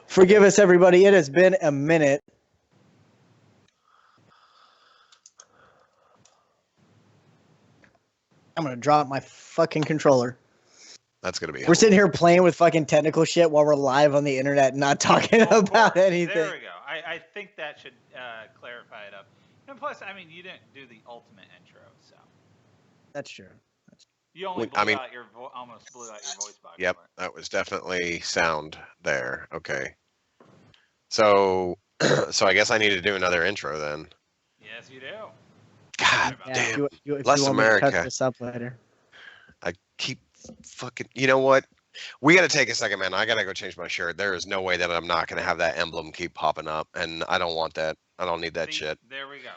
Forgive us, everybody. It has been a minute. I'm going to drop my fucking controller. That's going to be... We're sitting here playing with fucking technical shit while we're live on the internet and not talking about anything. There we go. I think that should clarify it up. And plus, I mean, you didn't do the ultimate intro, so. That's true. You only almost blew out your voice box. Yep, that was definitely sound there. Okay. So I guess I need to do another intro then. Yes, you do. God damn. If Less you want America. Me to cut this up later. I keep fucking... You know what? We got to take a second, man. I got to go change my shirt. There is no way that I'm not going to have that emblem keep popping up, and I don't want that. I don't need that shit. There we go.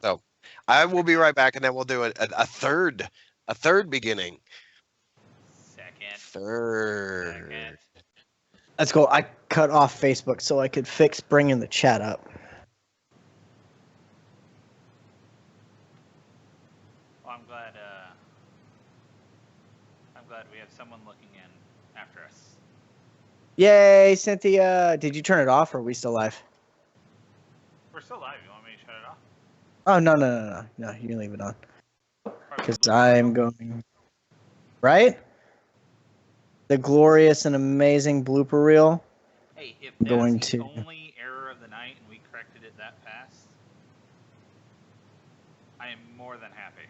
So I will be right back, and then we'll do a third beginning. Third. Let's go. I cut off Facebook so I could fix bringing the chat up. Well, I'm glad we have someone looking in after us. Yay, Cynthia. Did you turn it off or are we still live? We're still live. You want me to shut it off? Oh, no. No, you can leave it on. Because I'm going... Right? The glorious and amazing blooper reel. Hey, if that's the only error of the night and we corrected it that fast, I am more than happy.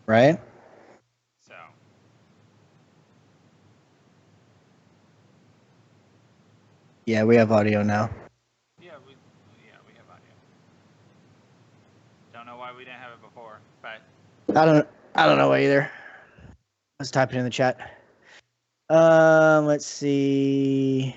Right? So. Yeah, we have audio now. Yeah, we have audio. Don't know why we didn't have it before, but I don't know either. Let's type it in the chat. Let's see.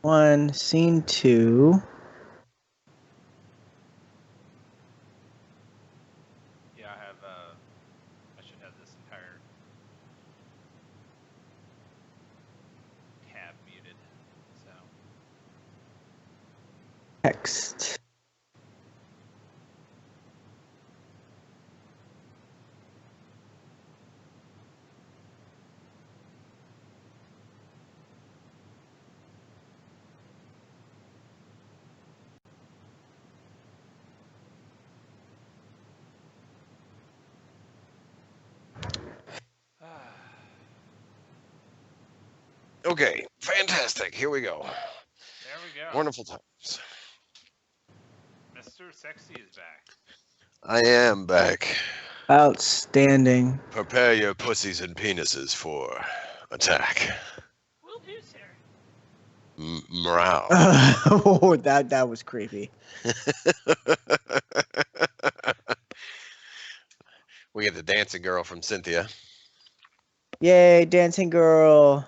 One, scene 2. Yeah, I should have this entire tab muted, so. Text. Okay, fantastic. Here we go. There we go. Wonderful times. Mr. Sexy is back. I am back. Outstanding. Prepare your pussies and penises for attack. Will do, sir. Morale. Oh, that was creepy. We get the dancing girl from Cynthia. Yay, dancing girl.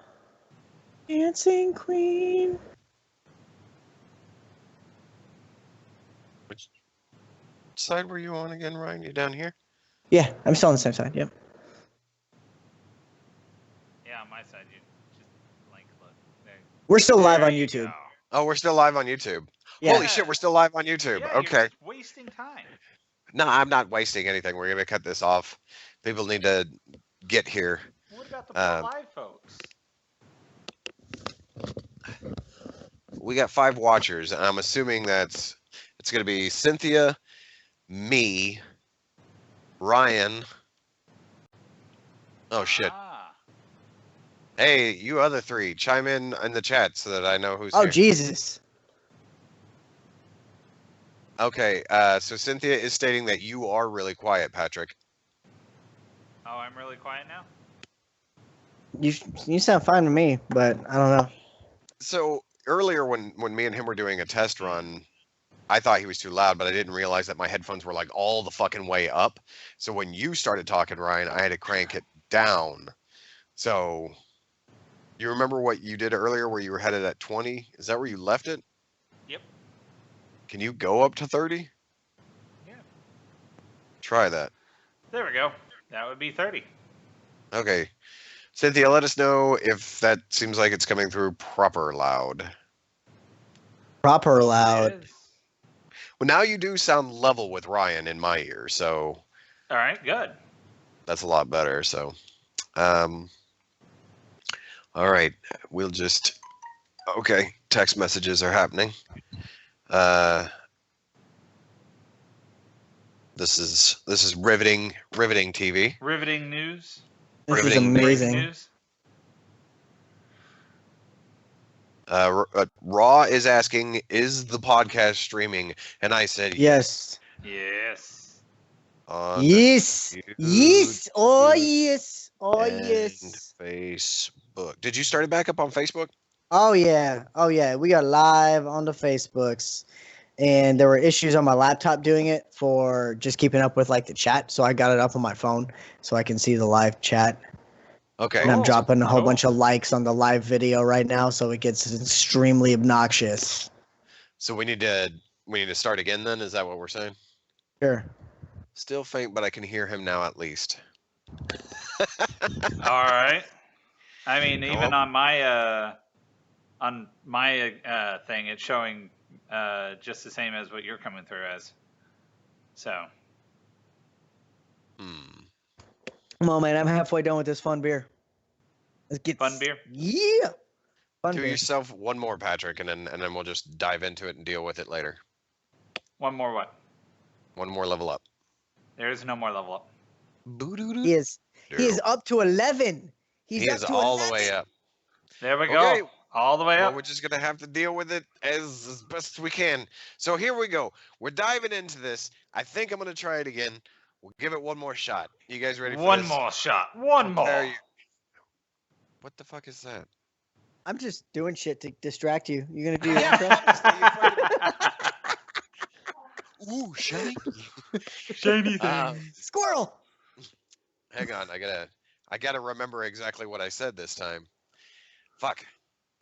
Dancing queen. Which side were you on again, Ryan? You down here? Yeah, I'm still on the same side. Yep. Yeah, on my side, you just link look. There. We're still live on you YouTube. go. Oh, we're still live on YouTube. Yeah. Holy shit, we're still live on YouTube. Yeah, Okay. You're just wasting time. No, I'm not wasting anything. We're going to cut this off. People need to get here. What about the live folks? We got 5 watchers, and I'm assuming it's going to be Cynthia, me, Ryan. Oh, shit. Hey, you other 3, chime in the chat so that I know who's here. Oh, Jesus. Okay, so Cynthia is stating that you are really quiet, Patrick. Oh, I'm really quiet now? You sound fine to me, but I don't know. So earlier when me and him were doing a test run, I thought he was too loud, but I didn't realize that my headphones were like all the fucking way up. So when you started talking, Ryan, I had to crank it down. So you remember what you did earlier where you were headed at 20? Is that where you left it? Yep. Can you go up to 30? Yeah. Try that. There we go. That would be 30. Okay. Cynthia, let us know if that seems like it's coming through proper loud. Proper loud. It is. Well, now you do sound level with Ryan in my ear, so All right, good. that's a lot better. So, all right, we'll just okay. Text messages are happening. This is riveting TV. Riveting news. This is Riveting amazing. News. Raw is asking, "Is the podcast streaming?" And I said, Yes. Yes. On Yes. Yes. Oh YouTube yes. Oh and yes. Facebook. Did you start it back up on Facebook? Oh yeah. Oh yeah. We got live on the Facebooks. And there were issues on my laptop doing it for just keeping up with like the chat. So I got it up on my phone so I can see the live chat. Okay. And I'm Cool. dropping a whole Cool. bunch of likes on the live video right now, so it gets extremely obnoxious. So we need to start again then? Is that what we're saying? Sure. Still faint, but I can hear him now at least. All right. I mean, even Hello? on my thing, it's showing just the same as what you're coming through as. So. Come on, man. I'm halfway done with this fun beer. Let's get Fun beer? Yeah. Fun Do beer. yourself one more, Patrick, and then we'll just dive into it and deal with it later. One more what? One more level up. There is no more level up. He is up to 11. He Up is to all 11. the way up. There we Okay. go. All the way Well, up. we're just gonna have to deal with it as best we can. So here we go. We're diving into this. I think I'm gonna try it again. We'll give it one more shot. You guys ready for One this? more shot. One There more. you- What the fuck is that? I'm just doing shit to distract you. You gonna do your Yeah. intro? Ooh, shiny. Shiny Squirrel. Hang on, I gotta remember exactly what I said this time. Fuck.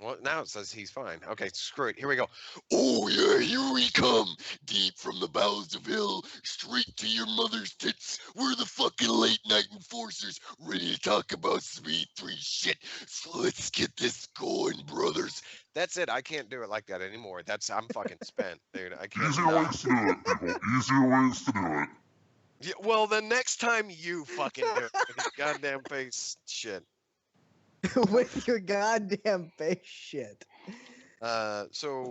Well, now it says he's fine. Okay, screw it. Here we go. Oh yeah, here we come. Deep from the bowels of hell, straight to your mother's tits. We're the fucking late night enforcers, ready to talk about Speed 3 shit. So let's get this going, brothers. That's it. I can't do it like that anymore. I'm fucking spent, dude. I can't. Easier ways to do it, people. Easier ways to do it. Yeah, well, the next time you fucking do it with your goddamn face shit. With your goddamn face shit. So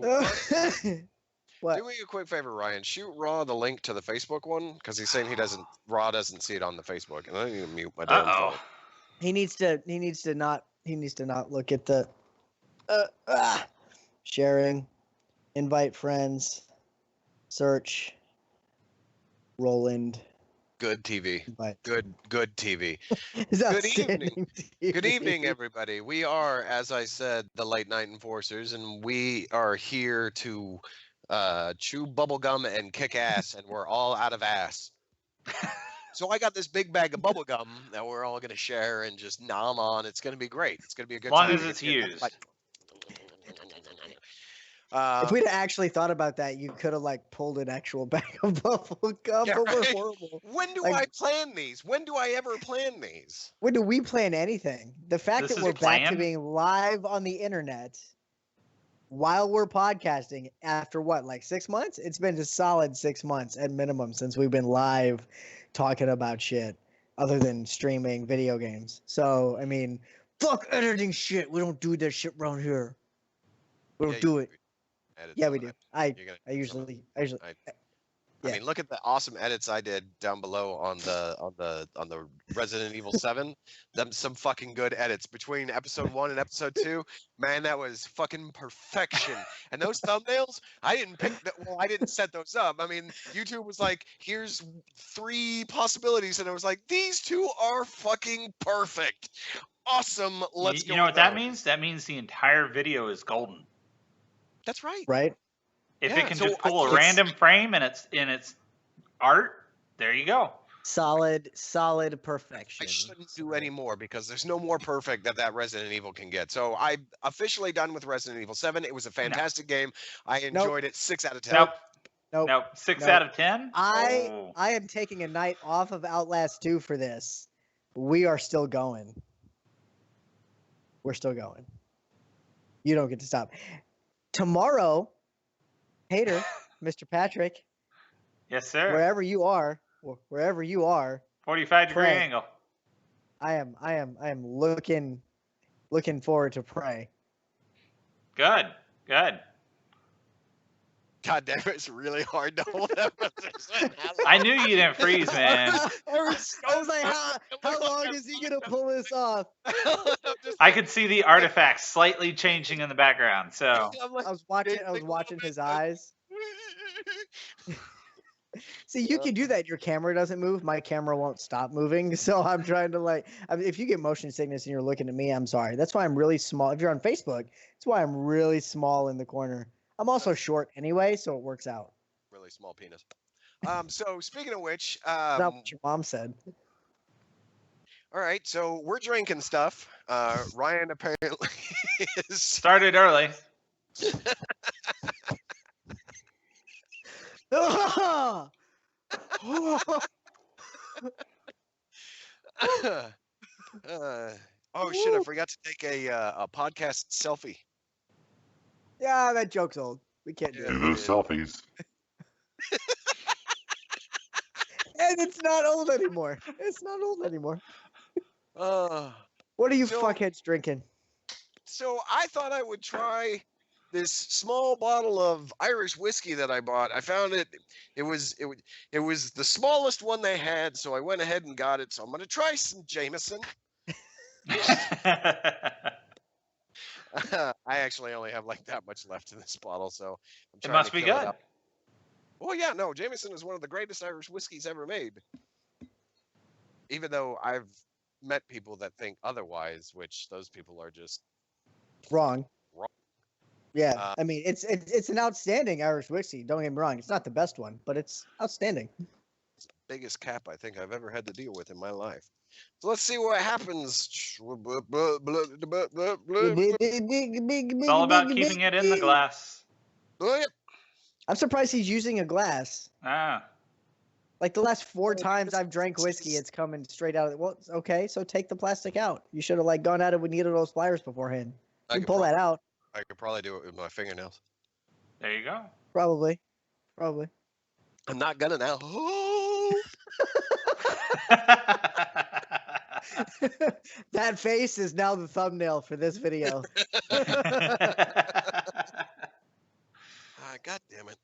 What? do me a quick favor, Ryan. Shoot Raw the link to the Facebook one because he's saying Raw doesn't see it on the Facebook, and I need to mute my damn phone. He needs to not look at the sharing, invite friends, search, Roland. Good TV. Invite. Good TV. It's Good outstanding TV. Good evening, everybody. We are, as I said, the Late Night Enforcers, and we are here to chew bubblegum and kick ass, and we're all out of ass. So I got this big bag of bubblegum that we're all going to share and just nom on. It's going to be great. It's going to be a good As long time. as it's used. If we'd actually thought about that, you could have like pulled an actual bag of bubble gum, Yeah, but we're right. horrible. When do like- I plan these? When do I ever plan these? When do we plan anything? The fact This that is we're back to planned? being live on the internet while we're podcasting after what, like 6 months? It's been a solid 6 months at minimum since we've been live talking about shit other than streaming video games. So, I mean, fuck editing shit. We don't do that shit around here. We don't Yeah, do you it. edit Yeah, some we of do. that. I You're gonna do some of usually I yeah. mean, look at the awesome edits I did down below on the Resident Evil 7. Them some fucking good edits between episode 1 and episode 2. Man, that was fucking perfection. And those thumbnails, I didn't set those up. I mean, YouTube was like, here's 3 possibilities, and I was like, these 2 are fucking perfect. Awesome. Let's go. You know with what that those. means? That means the entire video is golden. That's right. right? If Yeah, it can so just pull a it's- random frame and it's art, there you go. Solid perfection. I shouldn't do any more because there's no more perfect that Resident Evil can get. So I'm officially done with Resident Evil 7. It was a fantastic game. I enjoyed it. 6 out of 10. Nope. Nope. 6 Nope. out of 10. I am taking a night off of Outlast 2 for this. We are still going. We're still going. You don't get to stop. Tomorrow, Hater, Mr. Patrick, Yes, sir. wherever you are, 45-degree Pray. angle. I am looking forward to pray. Good. Good. God damn it, it's really hard to hold that position. I knew you didn't freeze, man. I was like, how long is he gonna pull this off? I could see the artifacts slightly changing in the background. So I'm like, I was watching his eyes. See, you can do that. Your camera doesn't move. My camera won't stop moving. So I'm trying to if you get motion sickness and you're looking at me, I'm sorry. That's why I'm really small. If you're on Facebook, that's why I'm really small in the corner. I'm also short anyway, so it works out. really small penis. So speaking of which, That's not what your mom said. all right, so we're drinking stuff. Ryan apparently is started early. oh shit! I forgot to take a podcast selfie. Yeah, that joke's old. We can't do Yeah. it. Do those selfies. And it's not old anymore. It's not old anymore. Uh, What are you So- fuckheads drinking? so I thought I would try this small bottle of Irish whiskey that I bought. I found it. It was the smallest one they had, so I went ahead and got it. So I'm gonna try some Jameson. I actually only have like that much left in this bottle, so I'm It trying must to be kill it good. up. Well, yeah, no, Jameson is one of the greatest Irish whiskeys ever made. Even though I've met people that think otherwise, which those people are just Wrong. Wrong. Yeah, I mean it's an outstanding Irish whiskey. Don't get me wrong; it's not the best one, but it's outstanding. it's the biggest cap I think I've ever had to deal with in my life. So let's see what happens. It's all about keeping it in the glass. I'm surprised he's using a glass. Ah. Like the last 4 times I've drank whiskey, it's coming straight out of it. Well, okay, so take the plastic out. You should have gone at it with needle those pliers beforehand. I You could pull that out, I could probably do it with my fingernails. There you go. probably. I'm not gonna now. That face is now the thumbnail for this video. God damn it.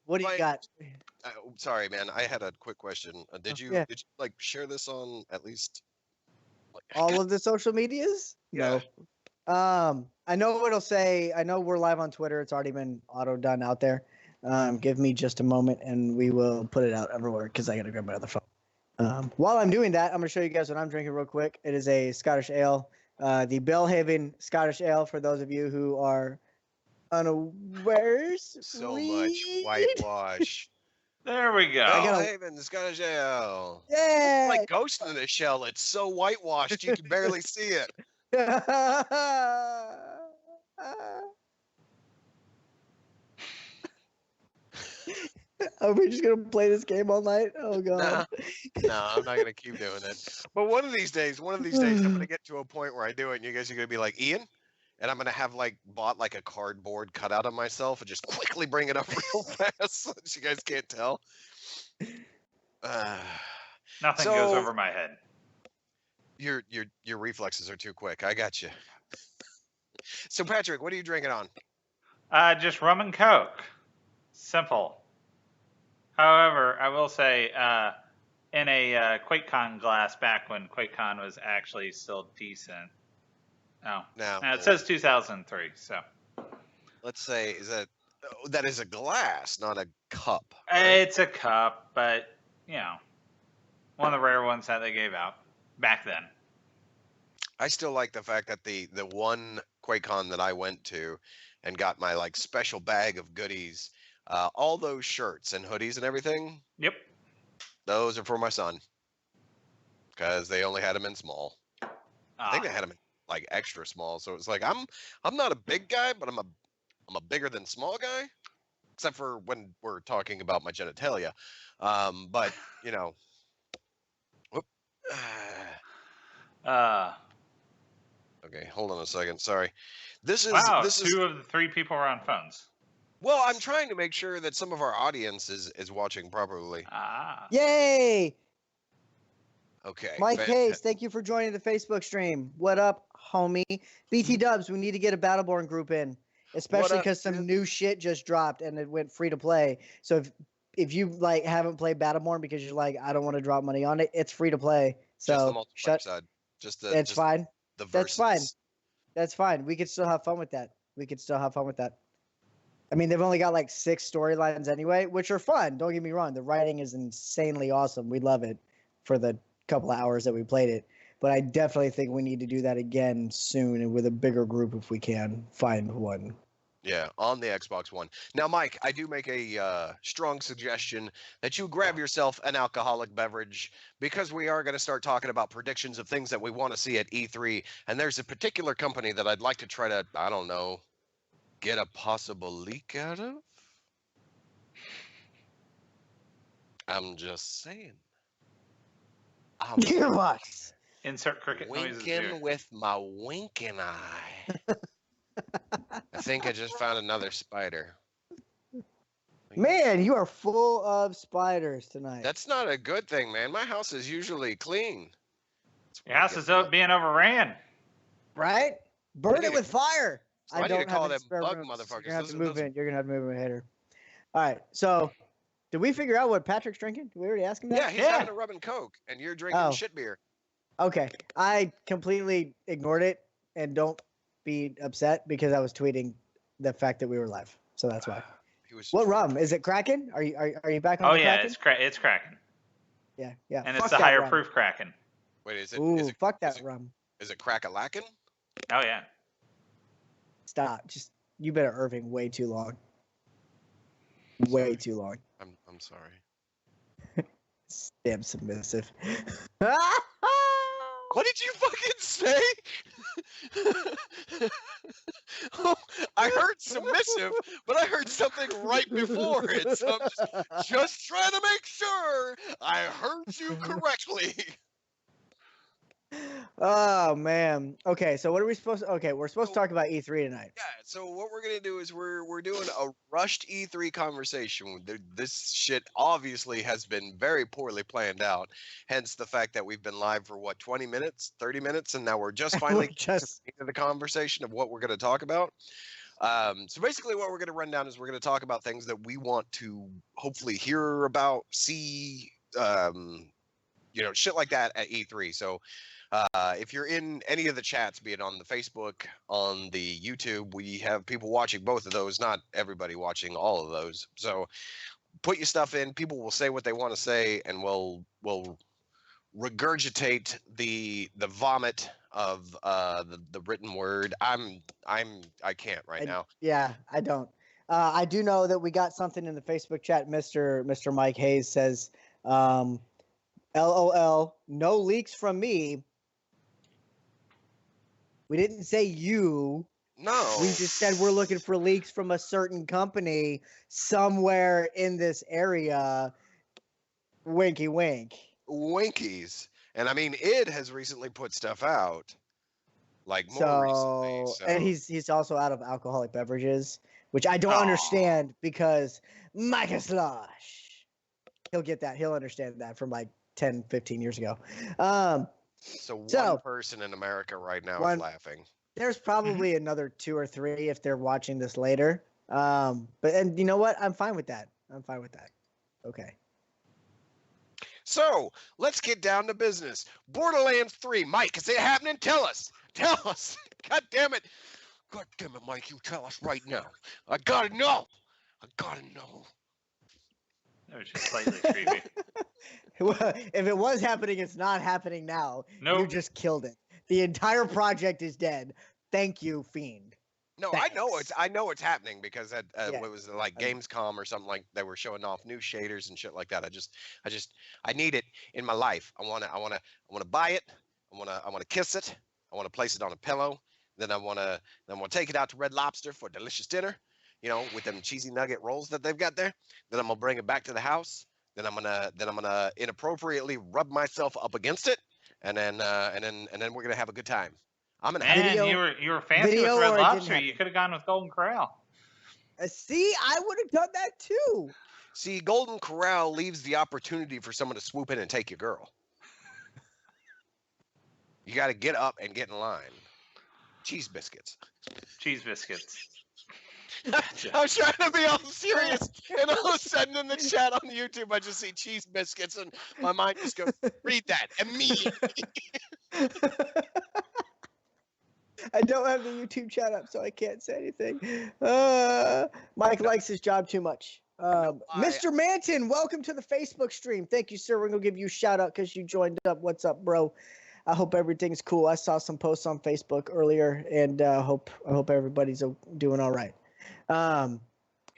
What do you Ryan, got? Sorry, man. I had a quick question. Did you Yeah. share this on at least All of the social medias? Yeah. No. I know it'll say. I know we're live on Twitter. It's already been auto done out there. Give me just a moment, and we will put it out everywhere because I gotta grab my other phone. While I'm doing that, I'm gonna show you guys what I'm drinking real quick. It is a Scottish ale, the Belhaven Scottish ale. For those of you who are unawares, so much whitewash? There we go. I Oh, gotta- Haven, Scottish ale. Yeah. Like Ghost in the Shell. It's so whitewashed you can barely see it. Are we just gonna play this game all night? Oh god. No, I'm not gonna keep doing it. But one of these days, I'm gonna get to a point where I do it, and you guys are gonna be like, Ian, and I'm gonna have bought a cardboard cutout of myself and just quickly bring it up real fast so that you guys can't tell. Nothing So- goes over my head. Your reflexes are too quick. I got you. So Patrick, what are you drinking on? Just rum and coke. Simple. However, I will say, in a QuakeCon glass back when QuakeCon was actually still decent. Oh, Now, it says 2003. So let's say that is a glass, not a cup. it's a cup, but one of the rare ones that they gave out back then. I still like the fact that the one QuakeCon that I went to and got my special bag of goodies, all those shirts and hoodies and everything, Yep. those are for my son because they only had them in small. I think they had them in extra small, so it's I'm not a big guy, but I'm a bigger than small guy, except for when we're talking about my genitalia. But whoop. Okay, hold on a second. Sorry. This is Wow, this is 2 of the 3 people were on phones. Well, I'm trying to make sure that some of our audience is watching properly. Ah. Yay! Okay. Mike Hayes, thank you for joining the Facebook stream. What up, homie? BT Dubs, we need to get a Battleborn group in, especially up, because some dude? new shit just dropped and it went free to play. So if you like haven't played Battleborn because you're like I don't want to drop money on it, it's free to play. Just the So multiplayer side. Just the It's just fine. the That's fine. versus. That's fine. We could still have fun with that. I mean, they've only got like 6 storylines anyway, which are fun. Don't get me wrong. The writing is insanely awesome. We love it for the couple of hours that we played it. But I definitely think we need to do that again soon and with a bigger group if we can find one. Yeah, on the Xbox One. Now, Mike, I do make a strong suggestion that you grab yourself an alcoholic beverage because we are going to start talking about predictions of things that we want to see at E3. And there's a particular company that I'd like to try to, I don't know, get a possible leak out of. I'm just saying. I'm Gearbox. Insert cricket noises winking here. with my winking eye. I think I just found another spider. Man, you are full of spiders tonight. That's not a good thing, man. My house is usually clean. That's Your what I house get is from being overran. right? Burn need it to- with fire. So I need to don't call have them spare bug rooms. motherfuckers. You're gonna have to Those- move those- in. You're gonna have to move in later. All right. So, did we figure out what Patrick's drinking? Did we already ask him that? Yeah, he's Yeah. having a rum and coke, and you're drinking Oh. shit beer. Okay. I completely ignored it, and don't be upset because I was tweeting the fact that we were live. So that's why. He was. What rum? Is it Kraken? Are you back on Oh the yeah, Kraken? it's Kraken, Yeah. and Fuck it's the that higher rum. proof Kraken. Wait, is it? Ooh, Is it? fuck that is it- rum. Is it crack-a-lackin'? Oh yeah. Stop. Just you better Irving way too long. Way too long. I'm sorry. Damn submissive. What did you fucking say? Oh, I heard submissive, but I heard something right before it. So I'm just trying to make sure I heard you correctly. Oh man. Okay, so what are we supposed to? Okay, we're supposed to talk about E3 tonight. Yeah, so what we're gonna do is we're doing a rushed E3 conversation. This shit obviously has been very poorly planned out. Hence the fact that we've been live for what 20 minutes, 30 minutes, and now we're just finally Just into the conversation of what we're gonna talk about. So basically, what we're gonna run down is we're gonna talk about things that we want to hopefully hear about, see, shit like that at E3. So. If you're in any of the chats, be it on the Facebook, on the YouTube, we have people watching both of those, not everybody watching all of those. So put your stuff in, people will say what they want to say, and we'll regurgitate the vomit of the written word. I can't right now. yeah, I don't. I do know that we got something in the Facebook chat. Mr. Mike Hayes says, "LOL, no leaks from me." We didn't say you. No. We just said we're looking for leaks from a certain company somewhere in this area. Winky wink. Winkies. And I mean, id has recently put stuff out. Like more So, recently. So. and he's also out of alcoholic beverages, which I don't Aw. understand because Micah Slosh. He'll get that. He'll understand that from like 10, 15 years ago. So one So- person in America right now One- is laughing. There's probably another 2 or 3 if they're watching this later. And you know what? I'm fine with that. Okay. So let's get down to business. Borderlands 3, Mike, is it happening? Tell us. God damn it, Mike, you tell us right now. I gotta know. That was just slightly creepy. Well, if it was happening, it's not happening now. You Nope. just killed it. The entire project is dead. Thank you, Fiend. No, Thanks. I know it's happening because at Yeah. what was it, like Gamescom or something, like they were showing off new shaders and shit like that. I need it in my life. I wanna buy it. I wanna kiss it. I wanna place it on a pillow. Then I wanna take it out to Red Lobster for a delicious dinner. With them cheesy nugget rolls that they've got there. Then I'm gonna bring it back to the house. Then I'm gonna inappropriately rub myself up against it, and then we're gonna have a good time. I'm gonna have Man, Video- you were fancy with video Red or it didn't Lobster. happen? You could have gone with Golden Corral. See, I would have done that too. See, Golden Corral leaves the opportunity for someone to swoop in and take your girl. You got to get up and get in line. Cheese biscuits. Cheese biscuits. I was trying to be all serious, and all of a sudden in the chat on YouTube, I just see cheese biscuits, and my mind just goes, read that immediately. I don't have the YouTube chat up, so I can't say anything. Mike likes his job too much. Mr. Manton, welcome to the Facebook stream. Thank you, sir. We're gonna give you a shout out because you joined up. What's up, bro? I hope everything's cool. I saw some posts on Facebook earlier, and I hope everybody's doing all right. Need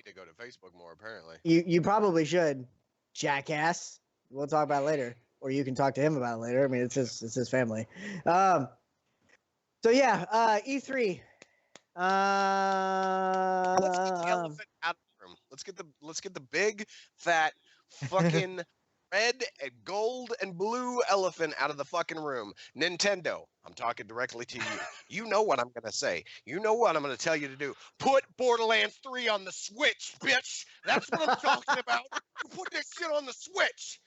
to go to Facebook more, apparently. You probably should, jackass. We'll talk about it later, or you can talk to him about it later. I mean, it's his family. So yeah, E3. Let's get the elephant out of the room. Let's get the big, fat, fucking red and gold and blue elephant out of the fucking room. Nintendo, I'm talking directly to you. You know what I'm gonna say. You know what I'm gonna tell you to do. Put Borderlands 3 on the Switch, bitch. That's what I'm talking about. You put this shit on the Switch.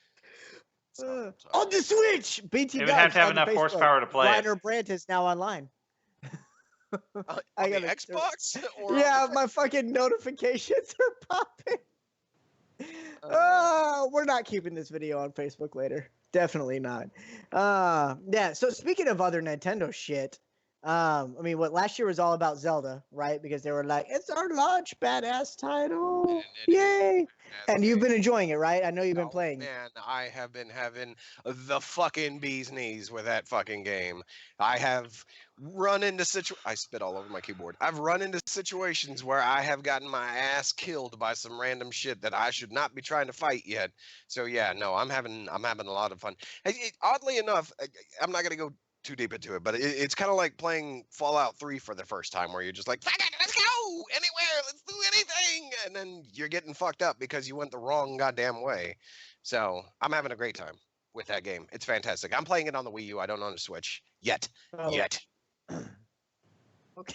On the Switch, BT. They would have to have enough horsepower to play it. Reiner Brandt is now online. I got Xbox. Or yeah, my fucking notifications are popping. We're not keeping this video on Facebook later. Definitely not. Yeah. So speaking of other Nintendo shit, I mean, what last year was all about Zelda, right? Because they were like, "It's our launch badass title, yay!" And you've been enjoying it, right? I know you've been playing. Man, I have been having the fucking bee's knees with that fucking game. I have run into I spit all over my keyboard. I've run into situations where I have gotten my ass killed by some random shit that I should not be trying to fight yet. So yeah, no, I'm having a lot of fun. Oddly enough, I'm not gonna go too deep into it, but it's kind of like playing Fallout 3 for the first time, where you're just like, fuck it, let's go anywhere, let's do anything, and then you're getting fucked up because you went the wrong goddamn way. So I'm having a great time with that game. It's fantastic. I'm playing it on the Wii U. I don't own a Switch yet. Yet. Okay.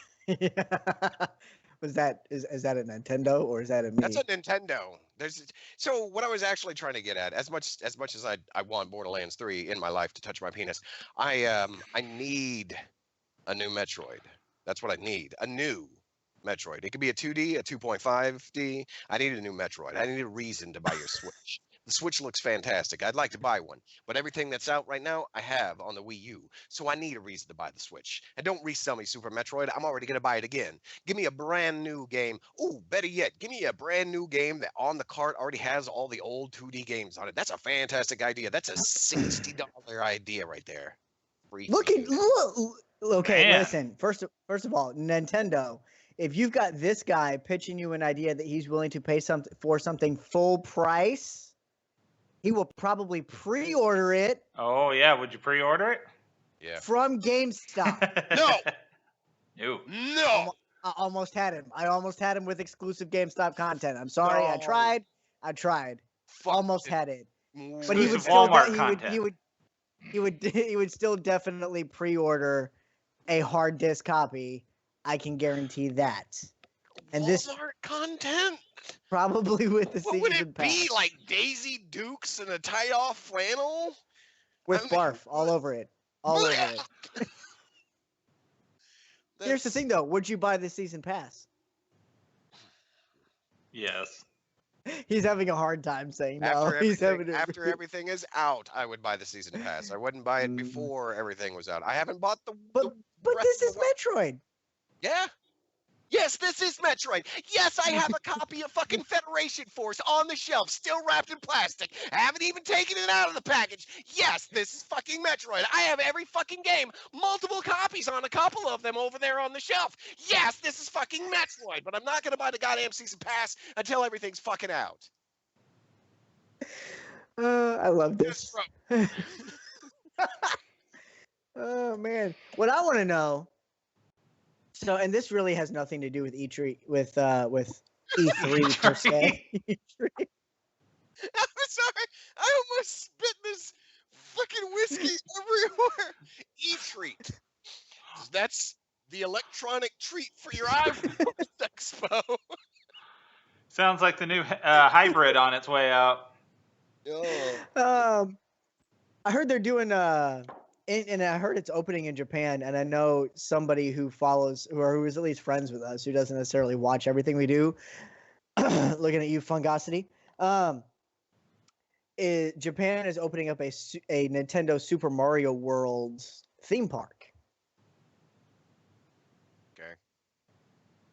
Is that a Nintendo or is that a me? That's a Nintendo. So what I was actually trying to get at, as much as I want Borderlands 3 in my life to touch my penis, I need a new Metroid. That's what I need. A new Metroid. It could be a 2D, a 2.5D. I need a new Metroid. I need a reason to buy your Switch. The Switch looks fantastic. I'd like to buy one, but everything that's out right now, I have on the Wii U. So I need a reason to buy the Switch. And don't resell me Super Metroid. I'm already going to buy it again. Give me a brand new game. Ooh, better yet, give me a brand new game that on the cart already has all the old 2D games on it. That's a fantastic idea. That's a $60 idea right there. Look. Okay, man. Listen. First of all, Nintendo. If you've got this guy pitching you an idea that he's willing to pay for something full price, he will probably pre-order it. Oh yeah, would you pre-order it? Yeah. From GameStop. No. I almost had him. I almost had him with exclusive GameStop content. I'm sorry. No. I tried. Almost had it. But he would still he would still definitely pre-order a hard disk copy. I can guarantee that. And Walmart content? Probably with the season pass. What would it be, like Daisy Dukes and a tie-off flannel? With barf all over it. All over it. Here's the thing, though. Would you buy the season pass? Yes. He's having a hard time saying no. After everything is out, I would buy the season pass. I wouldn't buy it before everything was out. I haven't bought the. But this is Metroid. Yeah. Yes, this is Metroid. Yes, I have a copy of fucking Federation Force on the shelf, still wrapped in plastic. I haven't even taken it out of the package. Yes, this is fucking Metroid. I have every fucking game, multiple copies on a couple of them over there on the shelf. Yes, this is fucking Metroid, but I'm not going to buy the goddamn season pass until everything's fucking out. I love this. Oh, man. What I want to know. So, and this really has nothing to do with E3, with E3 per se. I'm sorry, I almost spit this fucking whiskey everywhere. E-treat. That's the electronic treat for your iPhone Expo. Sounds like the new hybrid on its way out. Oh. I heard they're doing and I heard it's opening in Japan, and I know somebody who follows who is at least friends with us, who doesn't necessarily watch everything we do. Looking at you, Fungosity. Japan is opening up a Nintendo Super Mario World theme park. Okay,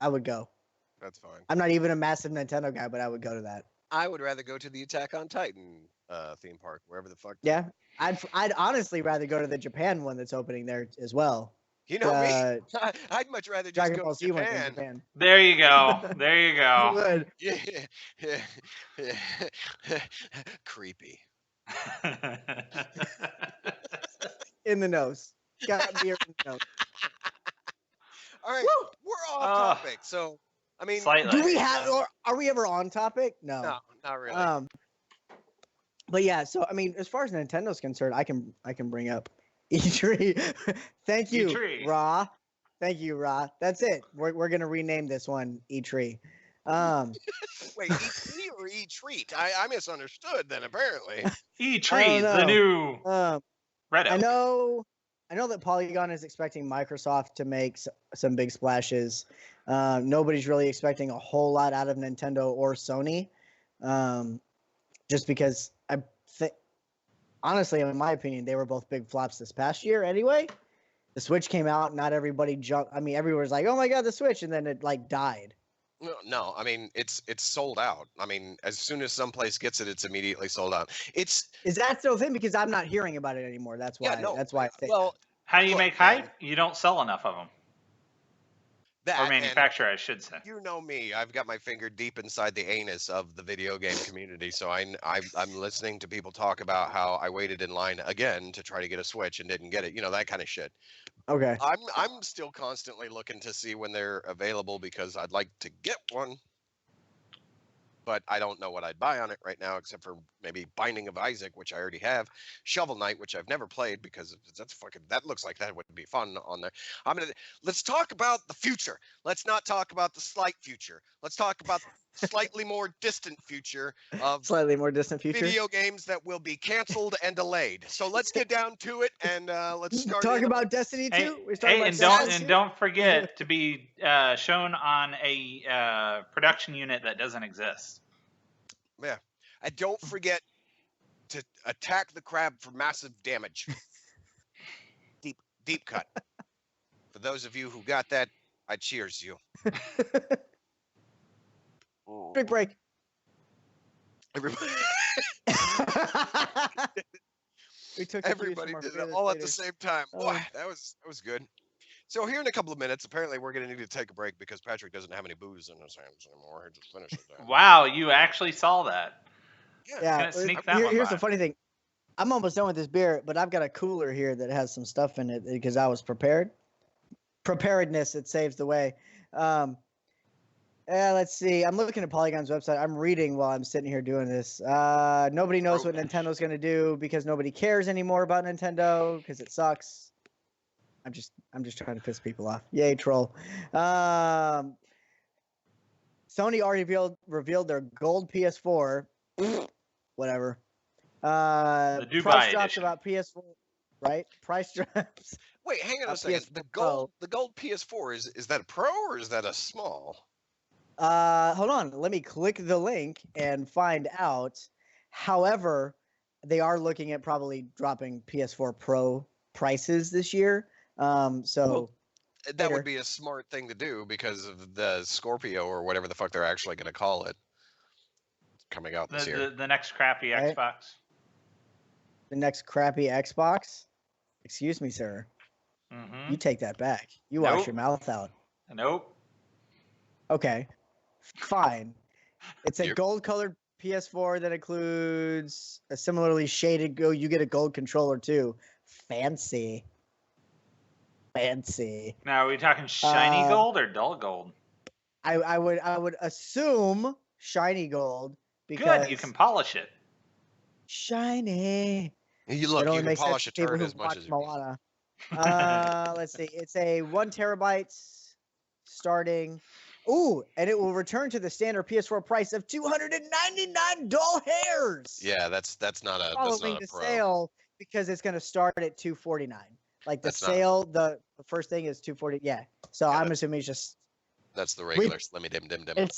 I would go. that's fine. I'm not even a massive Nintendo guy, but I would go to that. I would rather go to the Attack on Titan theme park, wherever the fuck. Yeah, I'd honestly rather go to the Japan one that's opening there as well. You know me. Uh, I'd much rather just Dragon go Ball to Z one in Japan. Japan. There you go. There you I go. would. Yeah. Creepy. In the nose. Got beer in the nose. All right, Woo! we're off topic. So, I mean, Slightly. Do we have, or are we ever on topic? No. no, not really. But yeah, so I mean, as far as Nintendo's concerned, I can bring up E3. Thank you, E3. Ra. Thank you, Ra. That's it. We're gonna rename this one E3. Wait, E3 or E-treat? I misunderstood then, apparently. E-Tree, know. the new Red Oak. I know that Polygon is expecting Microsoft to make some big splashes. Nobody's really expecting a whole lot out of Nintendo or Sony, just because I think, honestly, in my opinion, they were both big flops this past year anyway. The Switch came out, not everybody jumped. I mean, everyone was like, "Oh my god, the Switch," and then it like died. No, I mean it's sold out. I mean, as soon as someplace gets it, it's immediately sold out. Is that still a thing? Because I'm not hearing about it anymore. That's why. Yeah, no. That's why I say Well, How do you look, make man, hype? You don't sell enough of them. that Or and manufacture, I should say. you know me. I've got my finger deep inside the anus of the video game community, so I'm listening to people talk about how I waited in line again to try to get a Switch and didn't get it. You know, that kind of shit. Okay. I'm still constantly looking to see when they're available because I'd like to get one. But I don't know what I'd buy on it right now, except for maybe Binding of Isaac, which I already have, Shovel Knight, which I've never played because that looks like that would be fun on there. Let's talk about the future. Let's not talk about the slight future. Let's talk about the slightly more distant future of Slightly more distant future. video games that will be canceled and delayed. So let's get down to it and let's start Talk in about Destiny 2. Hey, We're talking about and Destiny 2? don't forget to be shown on a production unit that doesn't exist. Yeah. And don't forget to attack the crab for massive damage. Deep cut. For those of you who got that, I cheers you. Big break. Everybody, We took a cue everybody from our did it fearless all at the leaders. same time. Boy, that was good. So here in a couple of minutes, apparently we're going to need to take a break because Patrick doesn't have any booze in his hands anymore. He just finished it. Wow, you actually saw that. Yeah. Gonna sneak that one Here's by. the funny thing. I'm almost done with this beer, but I've got a cooler here that has some stuff in it because I was prepared. Preparedness, it saves the way. Let's see. I'm looking at Polygon's website. I'm reading while I'm sitting here doing this. Nobody knows what Roguish. Nintendo's going to do because nobody cares anymore about Nintendo because it sucks. I'm just trying to piss people off. Yay, troll. Sony already revealed their gold PS4. Whatever. The Dubai Price drops edition. about PS4, right? Price drops. Wait, hang on a second. PS4 The gold PS4 is that a Pro or is that a small? Hold on. Let me click the link and find out. However, they are looking at probably dropping PS4 Pro prices this year. So That later. would be a smart thing to do because of the Scorpio or whatever the fuck they're actually going to call it coming out this year. The next crappy Right. Xbox. the next crappy Xbox. Excuse me, sir. Mm-hmm. You take that back. You wash Nope. your mouth out. Nope. Okay. Fine. It's a Yep. gold-colored PS4 that includes a similarly shaded you get a gold controller too. Fancy. Now, are we talking shiny gold or dull gold? I would assume shiny gold because Good, you can polish it. shiny. You look, It only you can makes sense polish to a people turd who as much watch as you Moana. Let's see. It's a 1 terabyte starting Ooh, and it will return to the standard PS4 price of $299 hairs. Yeah, that's not a Following the pro. sale because it's going to start at $249. Like the That's not a- sale, the first thing is $240. Yeah. So Yeah, I'm assuming it's just That's the regular Slimmy Dim Dim Dim.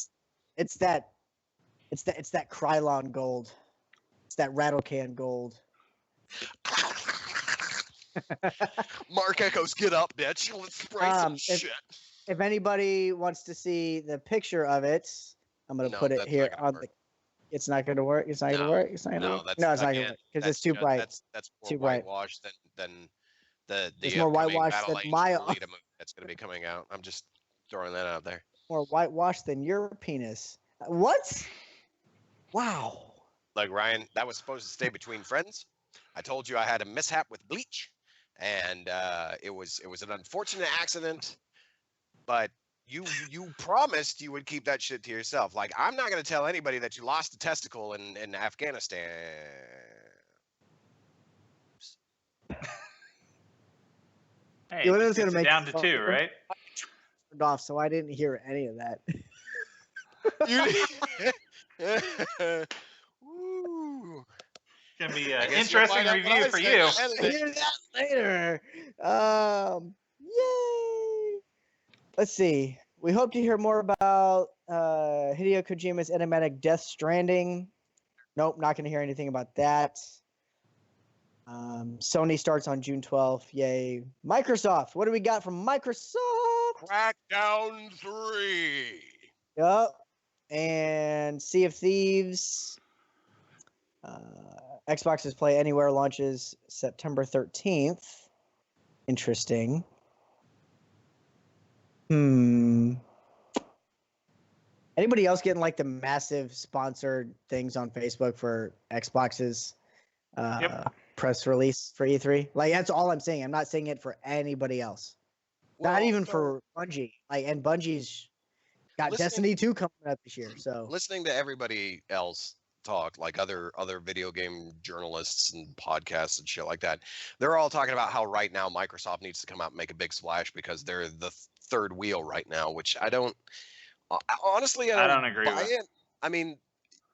it's that Krylon gold. It's that rattle can gold. Mark Echoes, get up, bitch. Let's spray some shit. If anybody wants to see the picture of it, I'm gonna put it that's here not gonna on work. the. It's not gonna work. It's not gonna No, work. It's not gonna No, work. that's No, it's not again, gonna work because it's that's too just- bright. That's more Too bright. whitewash than the It's more upcoming whitewash Battle than Angel my- Alita movie that's going to be coming out. I'm just throwing that out there. More whitewash than your penis. What? Wow. Like Ryan, that was supposed to stay between friends. I told you I had a mishap with bleach, and it was an unfortunate accident. But you promised you would keep that shit to yourself. Like I'm not going to tell anybody that you lost a testicle in Afghanistan. Hey, You know it what's gonna gets it make down it to 2, right? Turned off, so I didn't hear any of that. Woo. It's gonna be I an guess you'll interesting find out what review I for said. you. I'll hear that later. Yay! Let's see. We hope to hear more about Hideo Kojima's enigmatic Death Stranding. Nope, not going to hear anything about that. Sony starts on June 12th. Yay. Microsoft. What do we got from Microsoft? Crackdown 3. Yep. And Sea of Thieves. Xbox's Play Anywhere launches September 13th. Interesting. Anybody else getting like the massive sponsored things on Facebook for Xbox's press release for E3? Like that's all I'm saying. I'm not saying it for anybody else. Not even for Bungie. Like, and Bungie's got Destiny 2 coming up this year. So listening to everybody else talk, like other video game journalists and podcasts and shit like that, they're all talking about how right now Microsoft needs to come out and make a big splash because they're the third wheel right now, which I don't honestly I don't agree buy with. it. I mean,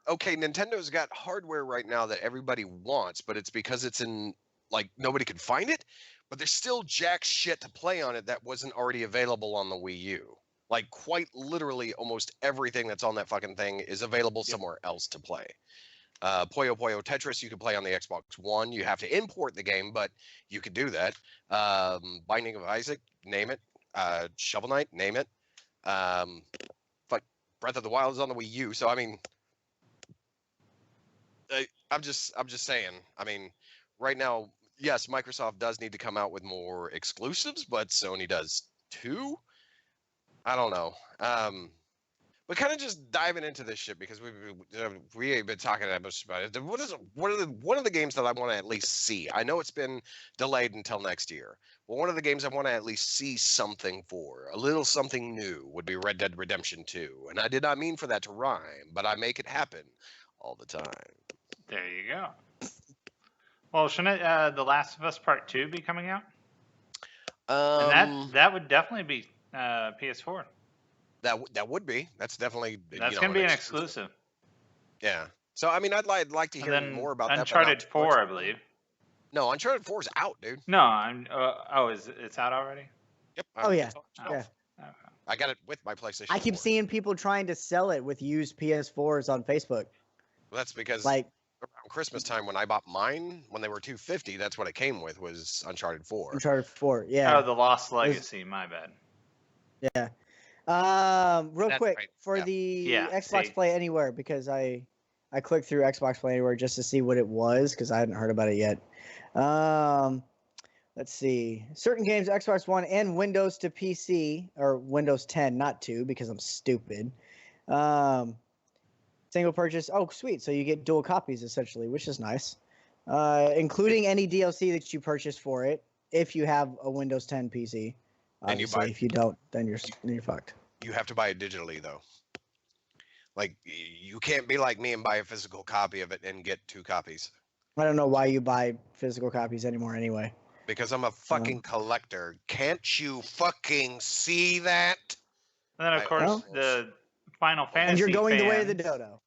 okay, Nintendo's got hardware right now that everybody wants, but it's because it's in like nobody can find it, but there's still jack shit to play on it that wasn't already available on the Wii U. Like quite literally almost everything that's on that fucking thing is available somewhere else to play. Puyo Puyo Tetris you can play on the Xbox One. You have to import the game, but you could do that. Binding of Isaac, name it. Shovel Knight, name it. Breath of the Wild is on the Wii U, so I mean, I'm just saying. I mean, right now, yes, Microsoft does need to come out with more exclusives, but Sony does too. I don't know. But kind of just diving into this shit because we've been talking about it. One of the games that I want to at least see? I know it's been delayed until next year. But one of the games I want to at least see something for, a little something new, would be Red Dead Redemption 2. And I did not mean for that to rhyme, but I make it happen all the time. There you go. Well, shouldn't The Last of Us Part 2 be coming out? And that would definitely be PS4. That would be. That's definitely. That's going to be an exclusive. Yeah. So I mean, I'd like to hear more about Uncharted that. Uncharted 4, I believe. No, Uncharted 4 is out, dude. No, I'm. It's out already? Yep. Oh yeah. Yeah. Yeah. I got it with my PlayStation. I keep 4. seeing people trying to sell it with used PS4s on Facebook. Well, that's because like around Christmas time when I bought mine, when they were $250, that's what it came with was Uncharted 4. Uncharted 4. Yeah. Oh, The Lost Legacy. My bad. Yeah. Real That's quick right. for Yeah. the Yeah, Xbox see. Play Anywhere because I clicked through Xbox Play Anywhere just to see what it was because I hadn't heard about it yet. Let's see. Certain games Xbox One and Windows to PC or Windows 10, not 2 because I'm stupid. Single purchase. Oh, sweet. So you get dual copies essentially, which is nice. Including any DLC that you purchase for it if you have a Windows 10 PC. And you Obviously, buy- if you don't, then you're fucked. You have to buy it digitally though. Like you can't be like me and buy a physical copy of it and get 2 copies. I don't know why you buy physical copies anymore anyway. Because I'm a fucking collector. Can't you fucking see that? And then, of I course, almost- the Final Fantasy And you're going the way of the fans- dodo.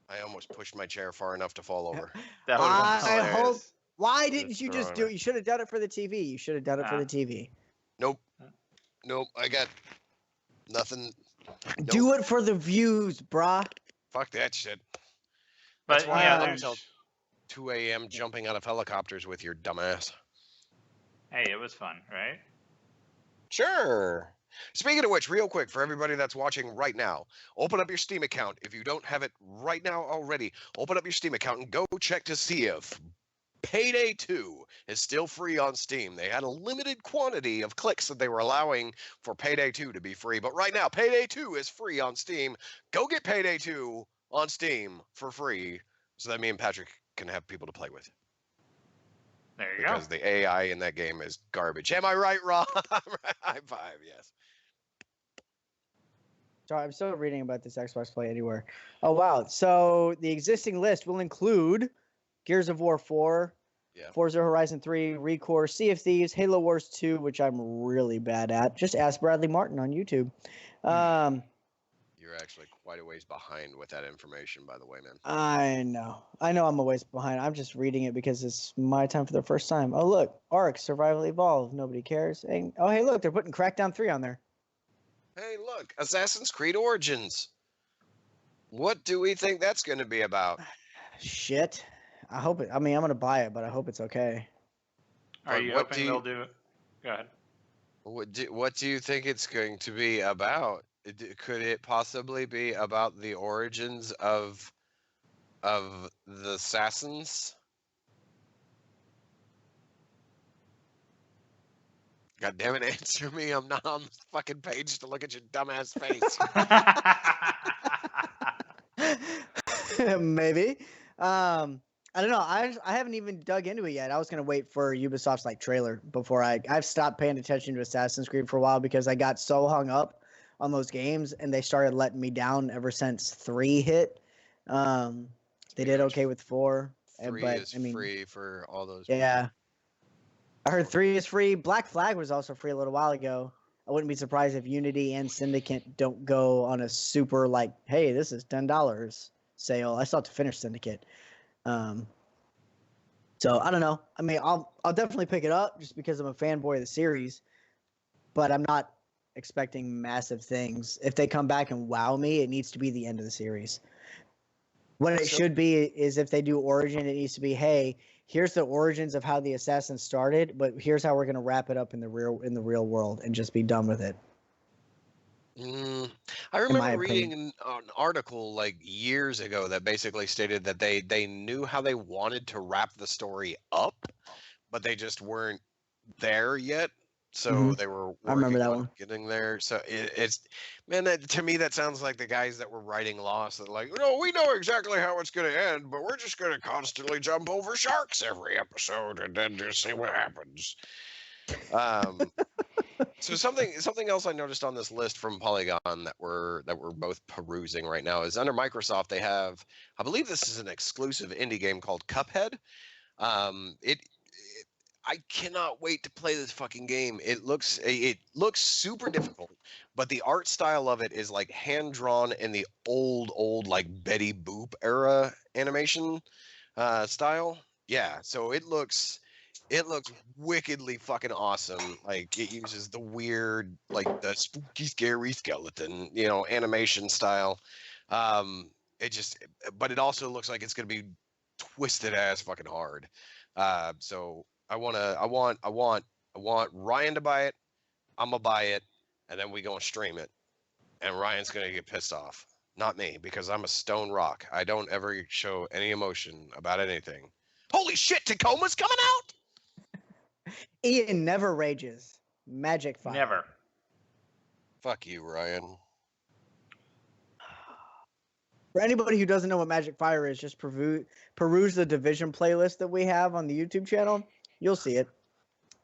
I almost pushed my chair far enough to fall over. That would have been I hilarious. hope. Why Just didn't you just throwing do it. it? You should have done it for the TV. You should have done it for Ah. the TV. Nope. Nope. I got nothing. Do it for the views, brah. Fuck that shit. But That's why yeah, I there's. don't 2 a.m. jumping out of helicopters with your dumbass. Hey, it was fun, right? Sure. Speaking of which, real quick, for everybody that's watching right now, open up your Steam account. If you don't have it right now already, open up your Steam account and go check to see if Payday 2 is still free on Steam. They had a limited quantity of clicks that they were allowing for Payday 2 to be free, but right now, Payday 2 is free on Steam. Go get Payday 2 on Steam for free so that me and Patrick can have people to play with. There you go. Because the AI in that game is garbage. Am I right, Rob? High five, yes. Sorry, I'm still reading about this Xbox Play Anywhere. Oh wow! So the existing list will include Gears of War 4, Yeah. Forza Horizon 3, Recore, Sea of Thieves, Halo Wars 2, which I'm really bad at. Just ask Bradley Martin on YouTube. You're actually quite a ways behind with that information, by the way, man. I know I'm a ways behind. I'm just reading it because it's my time for the first time. Oh look, Ark Survival Evolved. Nobody cares. And, oh hey, look, they're putting Crackdown 3 on there. Hey, look, Assassin's Creed Origins. What do we think that's going to be about? Shit. I hope it. I mean, I'm gonna buy it, but I hope it's okay. Are But you what hoping do you- they'll do it? Go ahead. What do you think it's going to be about? Could it possibly be about the origins of the assassins? God damn it, answer me. I'm not on the fucking page to look at your dumbass face. Maybe. I don't know. I haven't even dug into it yet. I was gonna wait for Ubisoft's like trailer before I've stopped paying attention to Assassin's Creed for a while because I got so hung up on those games and they started letting me down ever since 3 hit. They did okay with 4, 3 but is I mean, free for all those. yeah. I heard 3 is free. Black Flag was also free a little while ago. I wouldn't be surprised if Unity and Syndicate don't go on a super like, hey, this is $10 sale. I still have to finish Syndicate. So I don't know. I mean, I'll definitely pick it up just because I'm a fanboy of the series, but I'm not expecting massive things. If they come back and wow me, it needs to be the end of the series. What it So- should be is if they do Origin, it needs to be, hey, here's the origins of how the Assassins started, but here's how we're gonna wrap it up in the real world and just be done with it. I my remember reading opinion. an article like years ago that basically stated that they knew how they wanted to wrap the story up, but they just weren't there yet. So Mhm. they were I remember working that on one. getting there. So it's man, to me that sounds like the guys that were writing Lost that like, no, we know exactly how it's going to end, but we're just going to constantly jump over sharks every episode and then just see what happens. So something else I noticed on this list from Polygon that we're both perusing right now is under Microsoft they have, I believe this is an exclusive indie game called Cuphead. I cannot wait to play this fucking game. It looks super difficult, but the art style of it is like hand drawn in the old like Betty Boop era animation style. Yeah, so it looks wickedly fucking awesome. Like it uses the weird, like the spooky, scary skeleton, animation style. But it also looks like it's gonna be twisted ass fucking hard. So I want Ryan to buy it. I'm gonna buy it, and then we gonna stream it. And Ryan's gonna get pissed off, not me, because I'm a stone rock. I don't ever show any emotion about anything. Holy shit, Tacoma's coming out! Ian never rages. Magic Fire. Never. Fuck you, Ryan. For anybody who doesn't know what Magic Fire is, just peruse the Division playlist that we have on the YouTube channel. You'll see it.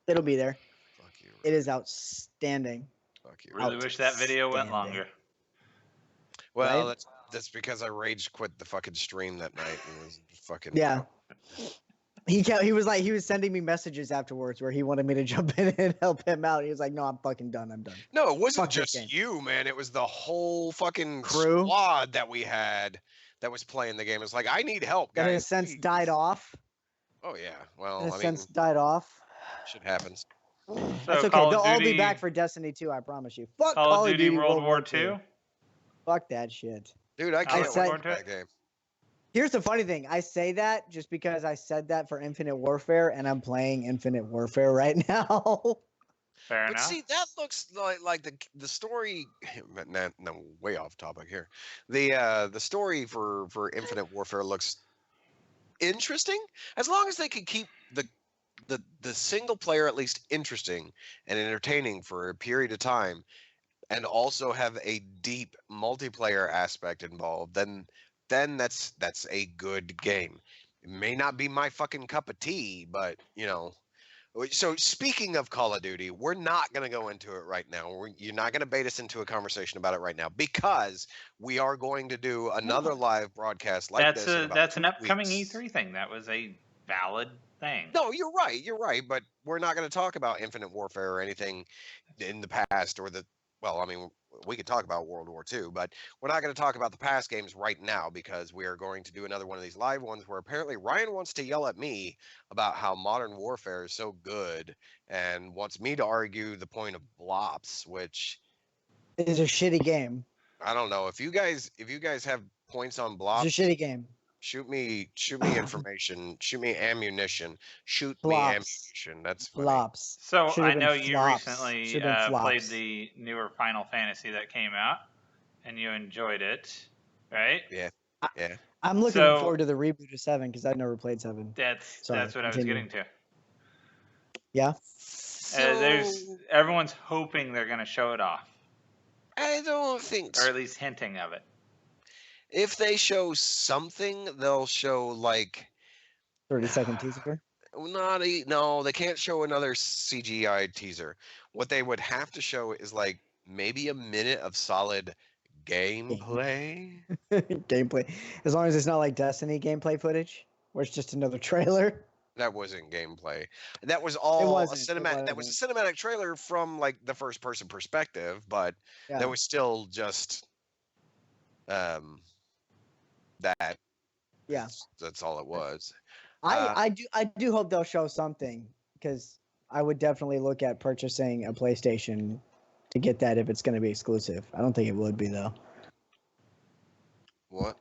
It'll be there. Fuck you. It is outstanding. Fuck you. Really wish that video went Outstanding. longer. Well, right? that's because I rage quit the fucking stream that night. It was fucking Yeah. He was sending me messages afterwards where he wanted me to jump in and help him out. He was like, "No, I'm fucking done. I'm done." No, it wasn't Fuck this just game. you, man. It was the whole fucking Crew? squad that we had that was playing the game. It's like, I need help, That in a guys. sense please." died off. Oh yeah. In Well, a I mean, sense died off. shit happens. That's So okay. Call They'll of all be Duty- back for Destiny 2, I promise you. Fuck Call of Duty World War II. Fuck that shit. Dude, I can't said- wait for that game. Here's the funny thing. I say that just because I said that for Infinite Warfare, and I'm playing Infinite Warfare right now. Fair But enough. see, that looks like the story. No, way off topic here. The story for Infinite Warfare looks interesting as long as they can keep the single player at least interesting and entertaining for a period of time, and also have a deep multiplayer aspect involved. Then that's a good game. It may not be my fucking cup of tea, but you know. So speaking of Call of Duty, we're not going to go into it right now. You're not going to bait us into a conversation about it right now because we are going to do another live broadcast like this. In about That's 2 an upcoming weeks. E3 thing. That was a valid thing. No, you're right. You're right. But we're not going to talk about Infinite Warfare or anything in the past or the. Well, I mean, we could talk about World War II, but we're not going to talk about the past games right now because we are going to do another one of these live ones where apparently Ryan wants to yell at me about how Modern Warfare is so good and wants me to argue the point of Blops, which It's a shitty game. I don't know. If you guys have points on Blops, It's a shitty game. shoot me information, shoot me ammunition, shoot me Flops. ammunition. That's funny. Flops. So Should've I know been you flops. recently Should've been played flops. the newer Final Fantasy that came out, and you enjoyed it, right? Yeah. I'm looking So- forward to the reboot of 7 because I've never played 7. That's Sorry, what I was continue. getting to. Yeah. There's everyone's hoping they're going to show it off, I don't think or so. at least hinting of it. If they show something, they'll show like 30-second teaser. no, they can't show another CGI teaser. What they would have to show is like maybe a minute of solid gameplay. Gameplay. As long as it's not like Destiny gameplay footage, where it's just another trailer. That wasn't gameplay. That was all a wasn't, it cinematic. That was a cinematic trailer from like the first person perspective, but Yeah. that was still just that. Yeah. That's all it was. I do hope they'll show something because I would definitely look at purchasing a PlayStation to get that if it's going to be exclusive. I don't think it would be though. What?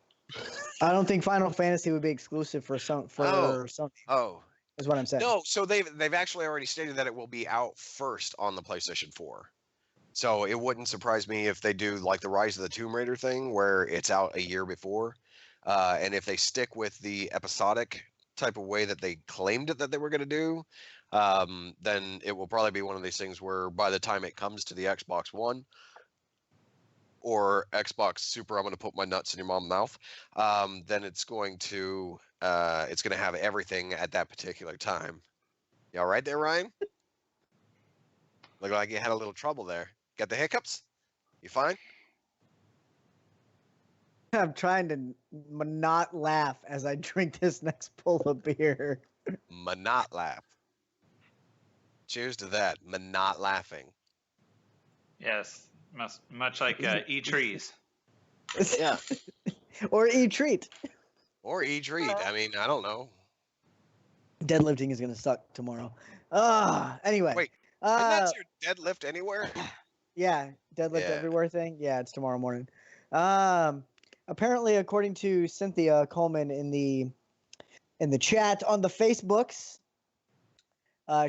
I don't think Final Fantasy would be exclusive for Sony. Oh. Is what I'm saying. No, so they've actually already stated that it will be out first on the PlayStation 4. So it wouldn't surprise me if they do like the Rise of the Tomb Raider thing where it's out a year before. And if they stick with the episodic type of way that they claimed it that they were going to do, then it will probably be one of these things where by the time it comes to the Xbox One or Xbox Super, I'm going to put my nuts in your mom's mouth, then it's going to have everything at that particular time. You all right there, Ryan? Look like you had a little trouble there. Got the hiccups? You fine? I'm trying to not laugh as I drink this next pull of beer. Not laugh. Cheers to that. Not laughing. Yes, much like E-Trees. Yeah. Or eat treat. Or treat. I mean, I don't know. Deadlifting is gonna suck tomorrow. Anyway. Wait, and that's your deadlift anywhere? Yeah, deadlift Yeah. everywhere thing. Yeah, it's tomorrow morning. Apparently, according to Cynthia Coleman in the chat on the Facebooks,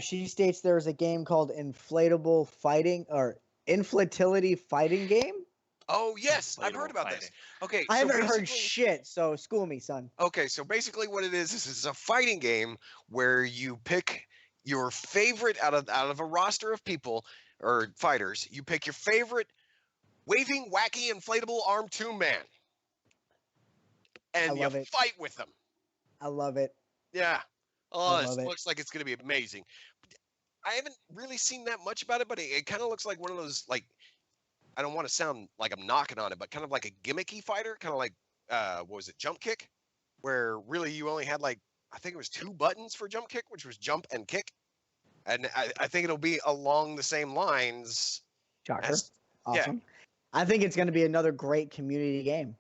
she states there is a game called Inflatable Fighting or Inflatility Fighting Game. Oh yes, I've heard Inflatable about this. fighting. Okay, I so haven't heard basically- shit, so school me, son. Okay, so basically what it is a fighting game where you pick your favorite out of a roster of people or fighters. You pick your favorite waving, wacky, inflatable arm tomb man, and you love it. fight with them. I love it. Yeah. I Oh, love this it. looks like it's going to be amazing. I haven't really seen that much about it, but it kind of looks like one of those, like, I don't want to sound like I'm knocking on it, but kind of like a gimmicky fighter, kind of like, what was it, Jump Kick? Where really you only had like I think it was 2 buttons for jump kick, which was jump and kick. And I think it'll be along the same lines. Shocker. as- Awesome. I think it's going to be another great community game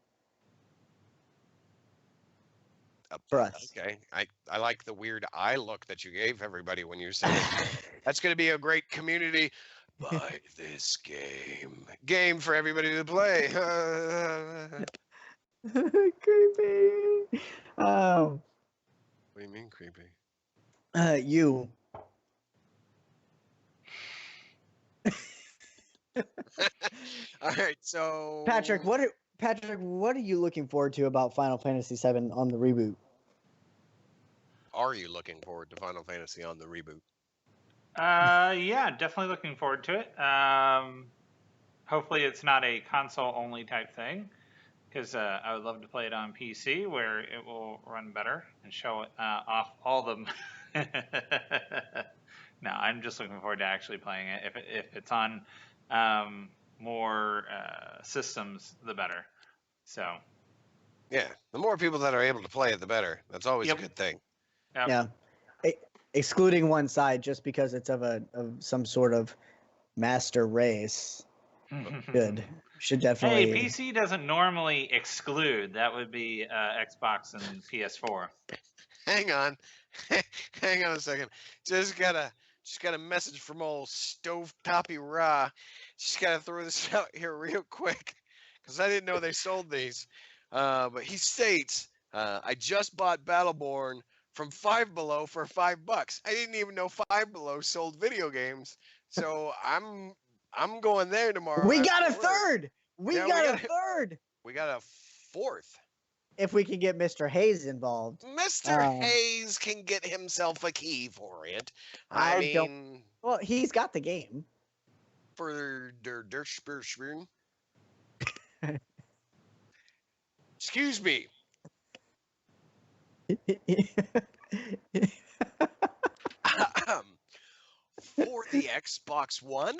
for us. Okay, I like the weird eye look that you gave everybody when you said it. That's going to be a great community. Buy this game for everybody to play. Creepy. What do you mean creepy? You. All right, so Patrick, what are you looking forward to about Final Fantasy VII on the reboot? are you looking forward to Final Fantasy on the reboot? Yeah, definitely looking forward to it. Hopefully, it's not a console-only type thing, because I would love to play it on PC where it will run better and show off all the. No, I'm just looking forward to actually playing it. If it's on more systems, the better. So. Yeah, the more people that are able to play it, the better. That's always Yep. a good thing. Yep. Yeah. Excluding one side just because it's of some sort of master race. Good. Should definitely. Hey, PC doesn't normally exclude. That would be Xbox and PS4. Hang on, hang on a second. Just got a message from old Stovetoppy Ra. Just gotta throw this out here real quick because I didn't know they sold these. But he states, I just bought Battleborn from Five Below for $5. I didn't even know Five Below sold video games, so I'm going there tomorrow. We after got a work. third. We Yeah, got a third. We got a fourth. If we can get Mr. Hayes involved. Mr. Hayes can get himself a key for it. I I don't- mean, Well, he's got the game. for der Derspirschwirn. Excuse me. For the Xbox One?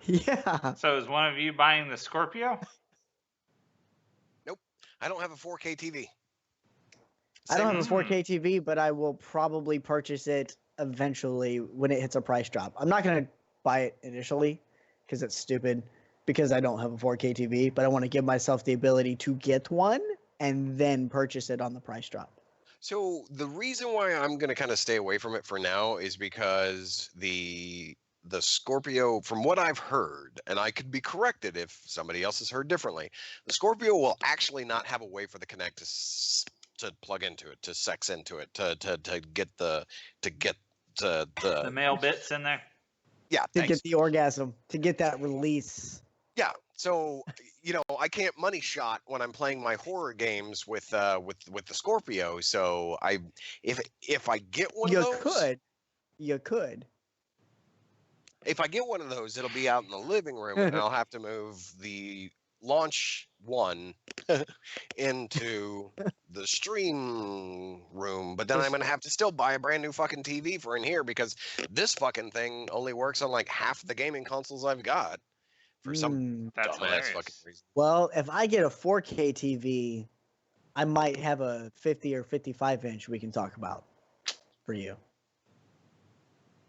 Yeah. So is one of you buying the Scorpio? I don't have a 4K TV. I don't Same have a as- 4K TV, but I will probably purchase it eventually when it hits a price drop. I'm not going to buy it initially because it's stupid because I don't have a 4K TV, but I want to give myself the ability to get one and then purchase it on the price drop. So the reason why I'm going to kind of stay away from it for now is because the Scorpio, from what I've heard, and I could be corrected if somebody else has heard differently, the Scorpio will actually not have a way for the Kinect to plug into it, to sex into it, to get the The male bits in there? yeah, To thanks. get the orgasm, to get that release. Yeah, so I can't money shot when I'm playing my horror games with the Scorpio. So if I get one You of those, could. if I get one of those, it'll be out in the living room, and I'll have to move the launch one into the stream room. But then I'm gonna have to still buy a brand new fucking TV for in here because this fucking thing only works on like half the gaming consoles I've got for some Mm. That's dumbass hilarious. fucking reason. Well, if I get a 4K TV, I might have a 50 or 55 inch we can talk about for you.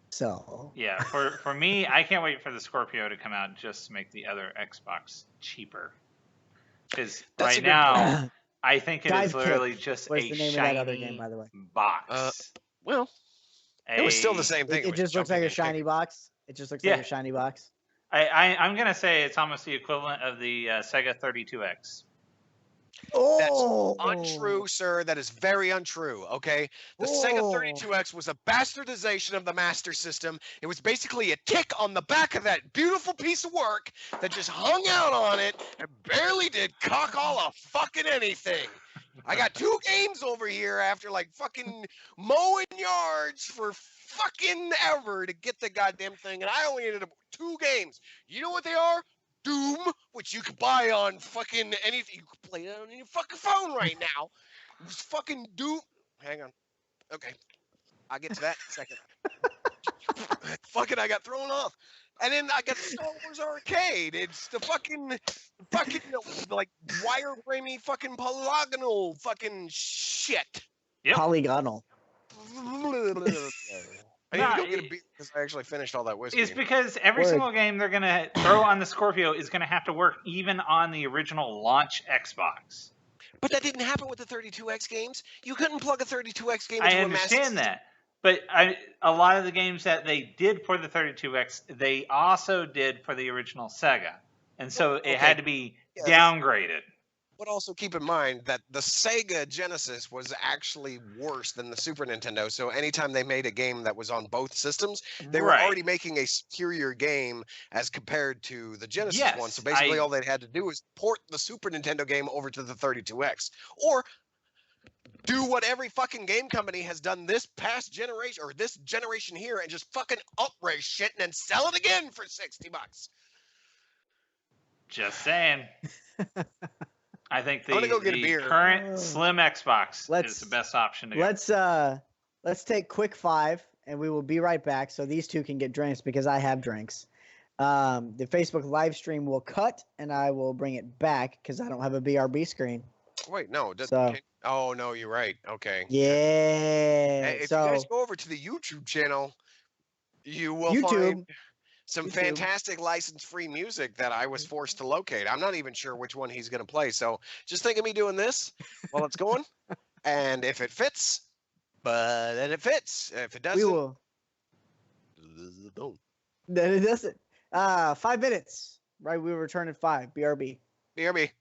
So, Yeah, for me, I can't wait for the Scorpio to come out just to make the other Xbox cheaper. Because That's a right good now, I think it Dive is Kick literally just what's a the name shiny of that other game, by the way? box. Well, it was still the A- same thing. It was just looks jumping like a and shiny kicking. box. It just looks Yeah. like a shiny box. I'm gonna say it's almost the equivalent of the Sega 32X. Oh, Untrue, sir. That is very untrue. Okay, the Sega Oh. 32X was a bastardization of the Master System. It was basically a tick on the back of that beautiful piece of work that just hung out on it and barely did cock all of fucking anything. I got 2 games over here after like fucking mowing yards for fucking ever to get the goddamn thing, and I only ended up with 2 games. You know what they are? Doom, which you can buy on fucking anything. You can play it on your fucking phone right now. It was fucking Doom. Hang on. Okay. I'll get to that in a second. Fucking, I got thrown off. And then I got the Star Wars Arcade. It's the fucking like wireframey fucking polygonal fucking shit. Yep. Polygonal. I need to No, go get a beer because I actually finished all that whiskey. It's because every Word. single game they're gonna throw on the Scorpio is gonna have to work even on the original launch Xbox. But that didn't happen with the 32X games. You couldn't plug a 32X game into I a Master understand System. that, but a lot of the games that they did for the 32X, they also did for the original Sega, and so it had to be Yeah, downgraded. But also keep in mind that the Sega Genesis was actually worse than the Super Nintendo. So anytime they made a game that was on both systems, they were Right. already making a superior game as compared to the Genesis one. So Yes, basically, all they had to do was port the Super Nintendo game over to the 32X, or do what every fucking game company has done this past generation or this generation here, and just fucking upraise shit and then sell it again for $60. Just saying. I think I'm gonna go get a the beer. current slim Xbox is Let's- the best option to go. Let's take quick 5 and we will be right back so these two can get drinks because I have drinks. The Facebook live stream will cut and I will bring it back because I don't have a BRB screen. Wait, no. So- Oh no, you're right. Okay. Yeah. Hey, if so you guys go over to the YouTube channel, you will YouTube. find some YouTube. fantastic license-free music that I was forced to locate. I'm not even sure which one he's going to play. So just think of me doing this while it's going. And if it fits, then it fits. If it doesn't, we will. don't. Then it doesn't. 5 minutes. Right, we return at 5. BRB. BRB.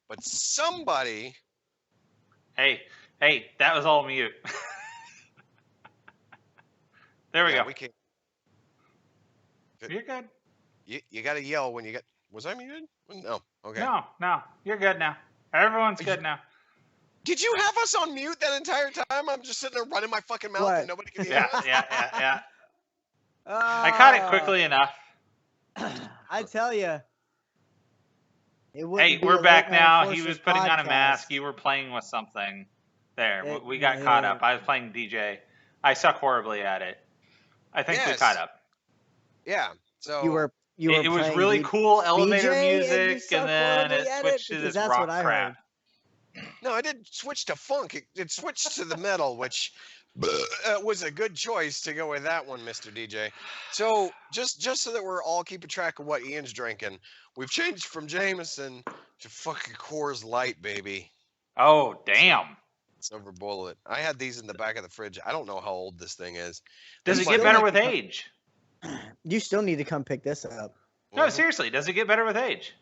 but somebody. Hey, that was all mute. There we Yeah, go. we can't. You're good. You got to yell when you get. Was I muted? No. Okay. No, you're good now. Everyone's good now. Did you have us on mute that entire time? I'm just sitting there running my fucking mouth What? and nobody can hear Yeah, us. yeah. I caught it quickly enough. I tell you. Hey, we're back now. He was putting on a mask. You were playing with something. There, we got caught up. I was playing DJ. I suck horribly at it. I think we Yes. caught up. Yeah. So You were It was playing really cool elevator BJ and you music, suck and then horribly it at it? switched to Because this that's rock what I crap. heard. No, I did switch to funk. It switched to the metal, which was a good choice to go with that one, Mr. DJ. So just so that we're all keeping track of what Ian's drinking, we've changed from Jameson to fucking Coors Light, baby. Oh, damn. Silver Bullet. I had these in the back of the fridge. I don't know how old this thing is. Does This it might get be better like- with age? You still need to come pick this up. No, seriously, does it get better with age?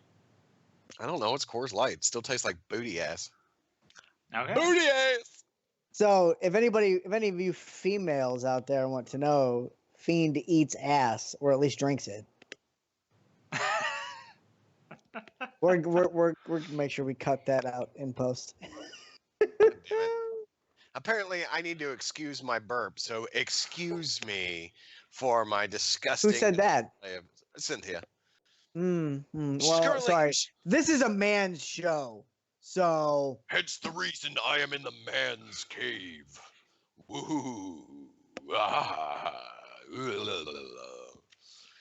I don't know. It's Coors Light. It still tastes like booty ass. Okay. Booty ass. So if any of you females out there want to know, Fiend eats ass, or at least drinks it. We're gonna make sure we cut that out in post. Apparently, I need to excuse my burp. So excuse me for my disgusting. Who said that? Cynthia. Well, Currently- sorry. This is a man's show, so Hence the reason I am in the man's cave. Woo. Ah.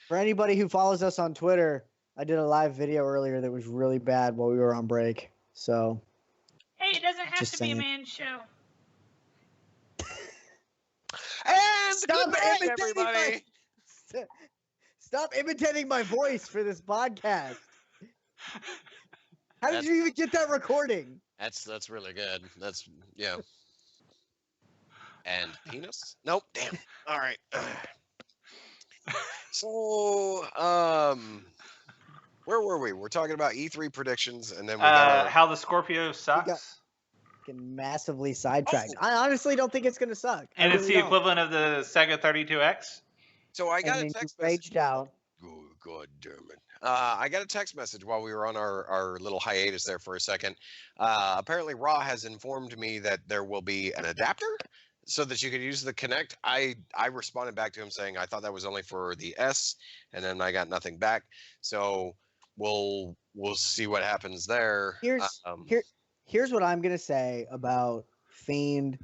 for anybody who follows us on Twitter, I did a live video earlier that was really bad while we were on break. So Hey, it doesn't have Just to be a saying. man's show. And Stop good night, imitating everybody. stop imitating my voice for this podcast. How did you even get that recording? That's really good. That's yeah. And penis? Nope. Damn. All right. So, where were we? We're talking about E3 predictions, and then we got How the Scorpio sucks. Getting massively sidetracked. I honestly don't think it's gonna suck. I And it's really the don't. equivalent of the Sega 32X. So I got And a then you text message. raged out. Oh, God damn it. I got a text message while we were on our little hiatus there for a second. Apparently, Raw has informed me that there will be an adapter so that you could use the Kinect. I responded back to him saying I thought that was only for the S, and then I got nothing back. So we'll see what happens there. Here's what I'm gonna say about Fiend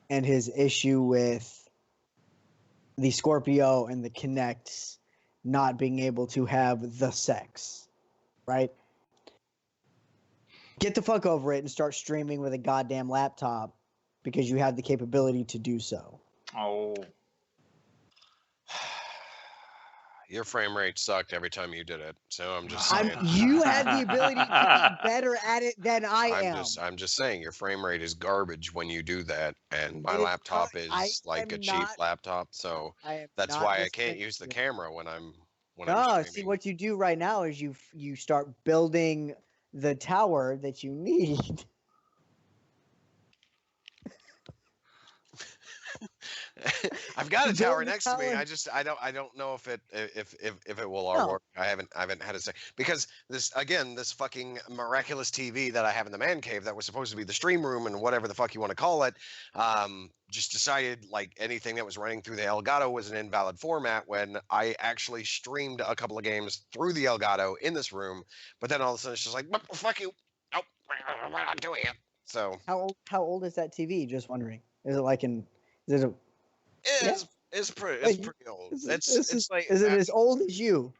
and his issue with the Scorpio and the Kinects not being able to have the sex, right? Get the fuck over it and start streaming with a goddamn laptop because you have the capability to do so. Oh. Your frame rate sucked every time you did it, so I'm just saying. You had the ability to be better at it than I am. I'm just saying your frame rate is garbage when you do that, and my It is laptop not- is I like a am cheap not- laptop, so I am that's not why I this can't big- use the camera when I'm No, see streaming. what you do right now is you start building the tower that you need. I've got a Build tower the next to me. tower. I don't know if it will all No. work. I haven't had it say because this fucking miraculous TV that I have in the man cave that was supposed to be the stream room and whatever the fuck you want to call it, just decided like anything that was running through the Elgato was an invalid format when I actually streamed a couple of games through the Elgato in this room, but then all of a sudden it's just like fuck you. Oh, we're not doing it. So How old is that TV? Just wondering. Is it like in? Is it a? Yeah. it's pretty Wait, old. Is, It's like is it as old as you?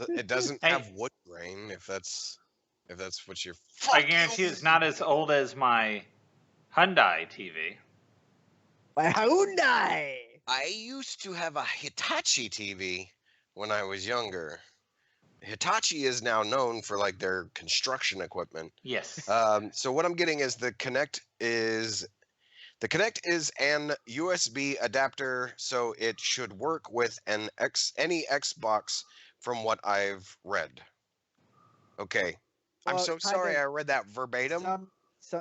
It doesn't Hey. have wood grain if that's what you're. I guarantee it's not as old as my Hyundai TV. My Hyundai. I used to have a Hitachi TV when I was younger. Hitachi is now known for like their construction equipment. Yes. So what I'm getting is the Kinect is an USB adapter, so it should work with any Xbox from what I've read. Okay. I'm Well, so kind sorry of I read that verbatim.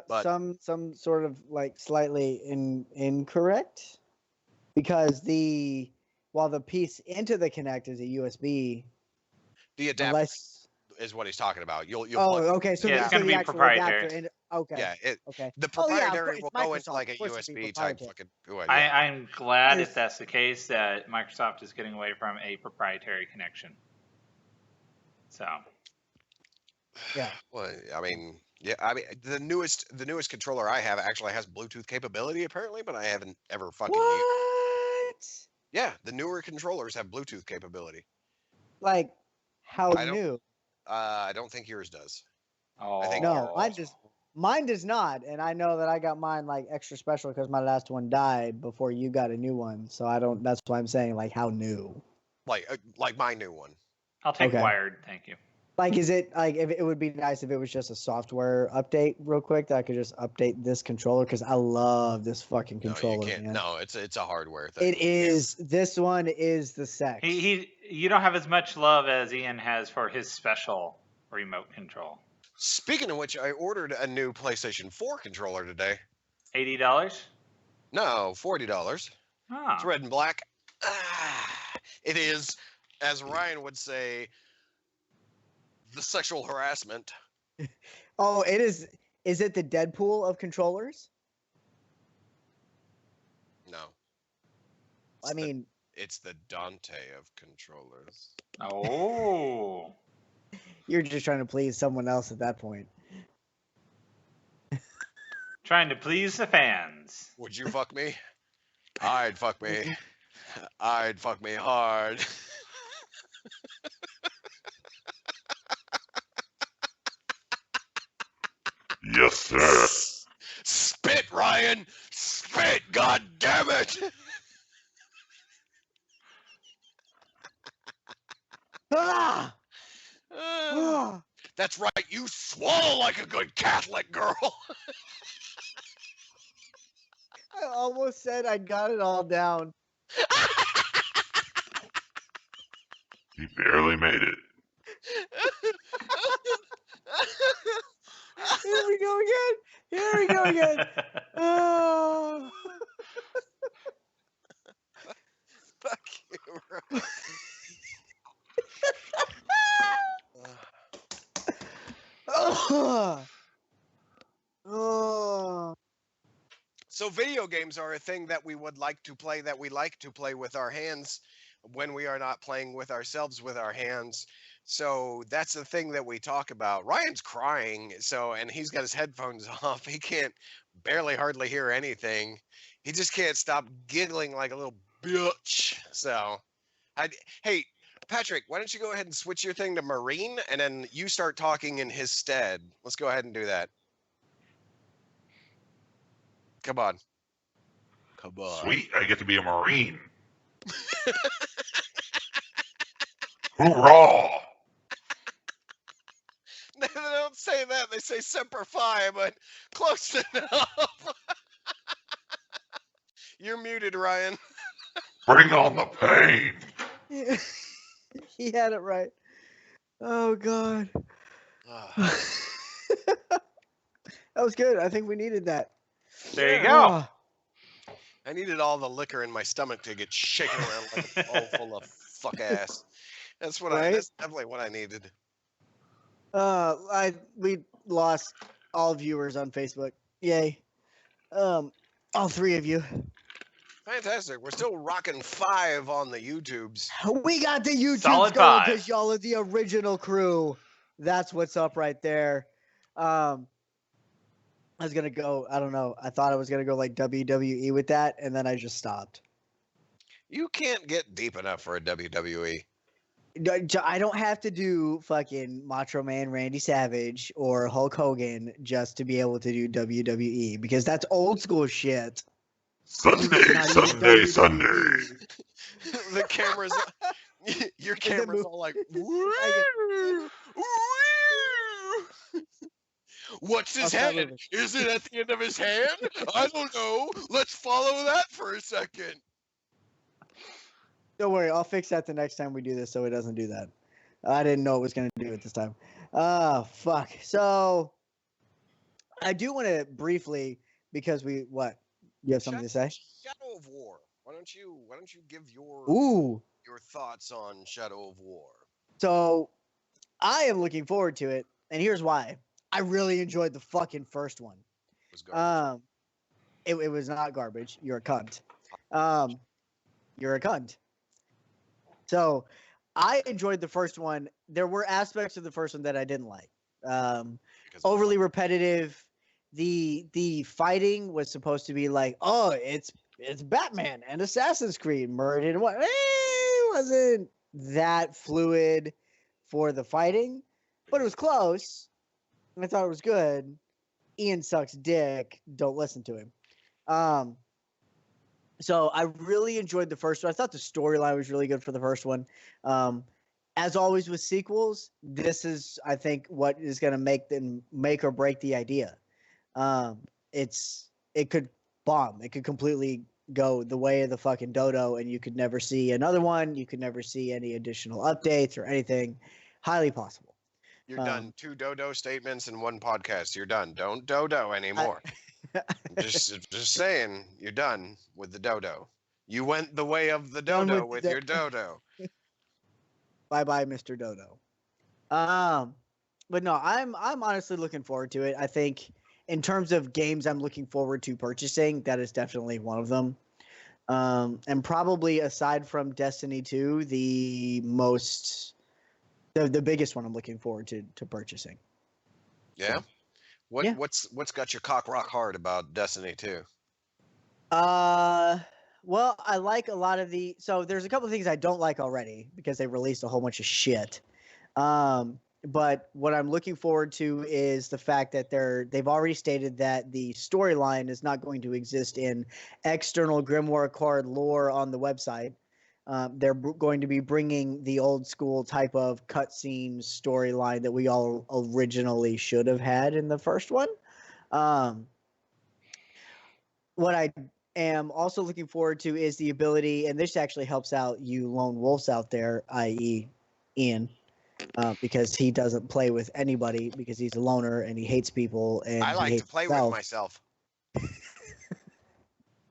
but- some sort of like slightly incorrect, because while the piece into the Kinect is a USB, The adapter unless is what he's talking about. You'll oh plug, okay, so Yeah, the, it's so gonna the be actual proprietary. adapter okay yeah, okay the oh yeah, proprietary it's will go into Microsoft. like a Of course it'd be USB type proprietary. fucking yeah. I'm glad Yes. if that's the case that Microsoft is getting away from a proprietary connection. So Yeah. Well, I mean, yeah, I mean the newest controller I have actually has Bluetooth capability apparently, but I haven't ever fucking used. What? Yeah, the newer controllers have Bluetooth capability. Like how I don't- new? I don't think yours does. oh think No, mine does not, and I know that I got mine like extra special because my last one died before you got a new one. So I don't. That's why I'm saying like how new. Like my new one. I'll take Okay. wired, thank you. Like, is it like if it would be nice if it was just a software update real quick that I could just update this controller because I love this fucking No, controller. you can't. Man. No, it's a hardware thing. It is. This one is the sex. You don't have as much love as Ian has for his special remote control. Speaking of which, I ordered a new PlayStation 4 controller today. $80? No, $40. Ah. It's red and black. It is, as Ryan would say, the sexual harassment. Oh, it is. Is it the Deadpool of controllers? No. I mean, It's the Dante of controllers. Oh. you're just trying to please someone else at that point. Trying to please the fans. Would you fuck me? I'd fuck me. I'd fuck me hard. Yes, sir. Spit, Ryan! Spit, god damn it! Ah! Uh, Ah! that's right, you swallow like a good Catholic girl. I almost said I got it all down. He barely made it. Here we go again. Here we go again. Oh. Fuck you, Ryan. Oh. Oh. So video games are a thing that we would like to play, that we like to play with our hands when we are not playing with ourselves with our hands. So that's the thing that we talk about. Ryan's crying, and he's got his headphones off. He can't barely hardly hear anything. He just can't stop giggling like a little bitch. So, hey, Patrick, why don't you go ahead and switch your thing to Marine, and then you start talking in his stead. Let's go ahead and do that. Come on. Come on. Sweet, I get to be a Marine. Hoorah! They don't say that. They say Semper Fi, but close enough. You're muted, Ryan. Bring on the pain. He had it right. Oh God. That was good. I think we needed that. There you go. Oh. I needed all the liquor in my stomach to get shaken around like a bowl full of fuck ass. That's what Right? that's definitely what I needed. We lost all viewers on Facebook. Yay. All 3 of you. Fantastic. We're still rocking 5 on the YouTubes. We got the YouTubes Solid going 5. because y'all are the original crew. That's what's up right there. I was gonna go. I don't know. I thought I was gonna go like WWE with that, and then I just stopped. You can't get deep enough for a WWE. I don't have to do fucking Macho Man Randy Savage or Hulk Hogan just to be able to do WWE because that's old school shit. Sunday, Not even Sunday, WWE. Sunday. The cameras, your camera's move- all like, It's woo, woo. What's his I'll start head? moving. Is it at the end of his hand? I don't know. Let's follow that for a second. Don't worry, I'll fix that the next time we do this so it doesn't do that. I didn't know it was going to do it this time. Fuck. So I do want to briefly, because what? You have something to say? Shadow of War. Why don't you give Ooh. your thoughts on Shadow of War? So I am looking forward to it, and here's why. I really enjoyed the fucking first one. It was garbage. It was not garbage. You're a cunt. You're a cunt. So I enjoyed the first one. There were aspects of the first one that I didn't like. Because Overly repetitive. The fighting was supposed to be like, oh, it's Batman and Assassin's Creed merged in what? It wasn't that fluid for the fighting, but it was close. I thought it was good. Ian sucks dick. Don't listen to him. So I really enjoyed the first one. I thought the storyline was really good for the first one. As always with sequels, this is, I think, what is going to make or break the idea. It could bomb. It could completely go the way of the fucking dodo, and you could never see another one. You could never see any additional updates or anything. Highly possible. You're done. 2 dodo statements in one podcast. You're done. Don't dodo anymore. just saying, you're done with the dodo. You went the way of the Done dodo with with your dodo. Bye, Mr. Dodo. But no, I'm honestly looking forward to it. I think in terms of games I'm looking forward to purchasing, that is definitely one of them. And probably aside from Destiny 2, the biggest one I'm looking forward to purchasing. Yeah. Yeah. What's got your cock rock hard about Destiny 2? Well, I like a lot of so there's a couple of things I don't like already because they released a whole bunch of shit. But what I'm looking forward to is the fact that they've already stated that the storyline is not going to exist in external Grimoire card lore on the website. They're going to be bringing the old school type of cutscene storyline that we all originally should have had in the first one. What I am also looking forward to is the ability, and this actually helps out you lone wolves out there, i.e. Ian, because he doesn't play with anybody because he's a loner and he hates people and I he like hates to play himself. with myself.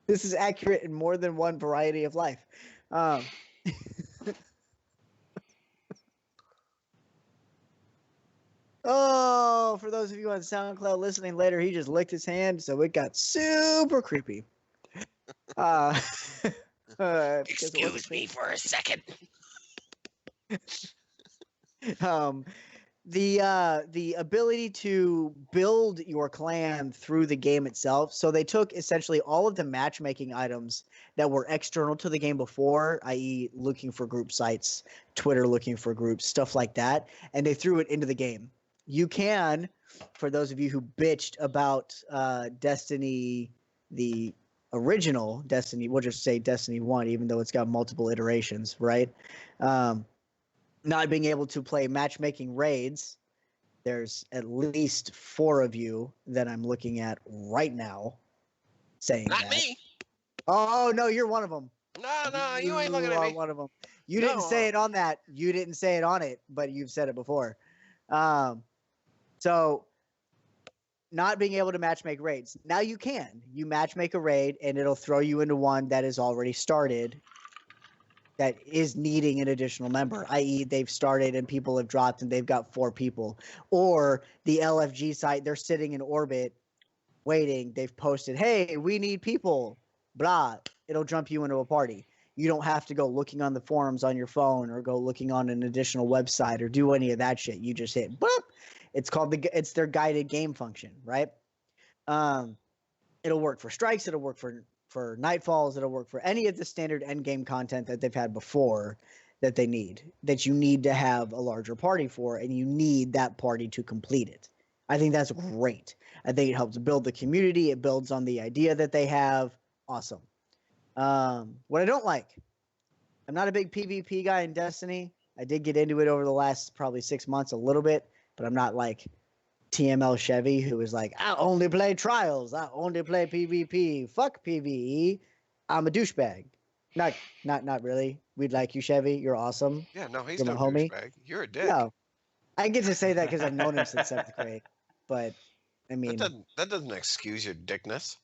This is accurate in more than one variety of life. Oh, for those of you on SoundCloud listening later, he just licked his hand, so it got super creepy. Excuse me for a second. The ability to build your clan through the game itself. So they took essentially all of the matchmaking items that were external to the game before, i.e. looking for group sites, Twitter looking for groups, stuff like that, and they threw it into the game. You can, for those of you who bitched about Destiny, the original Destiny, we'll just say Destiny 1, even though it's got multiple iterations, right? Not being able to play matchmaking raids, there's at least 4 of you that I'm looking at right now saying Not that. me. Oh, no, you're one of them. No, you ain't looking at me. One of them. You didn't say it on that. You didn't say it on it, but you've said it before. So not being able to matchmake raids. Now you can. You matchmake a raid, and it'll throw you into one that is already started that is needing an additional member, i.e. they've started and people have dropped and they've got 4 people. Or the LFG site, they're sitting in orbit waiting. They've posted, hey, we need people, blah. It'll jump you into a party. You don't have to go looking on the forums on your phone or go looking on an additional website or do any of that shit. You just hit boop. It's their guided game function, right? It'll work for strikes. It'll work for nightfalls. It'll work for any of the standard end game content that they've had before that they need, that you need to have a larger party for, and you need that party to complete it. I think that's great. I think it helps build the community. It builds on the idea that they have. Awesome. What I don't like, I'm not a big PvP guy in Destiny. I did get into it over the last probably 6 months a little bit, but I'm not like TML Chevy, who is like, I only play trials. I only play PvP. Fuck PvE. I'm a douchebag. Not really. We'd like you, Chevy. You're awesome. Yeah, no, he's You're no my homie. douchebag. You're a dick. No, I get to say that because I've known him since 7th grade. But I That mean, doesn't excuse your dickness.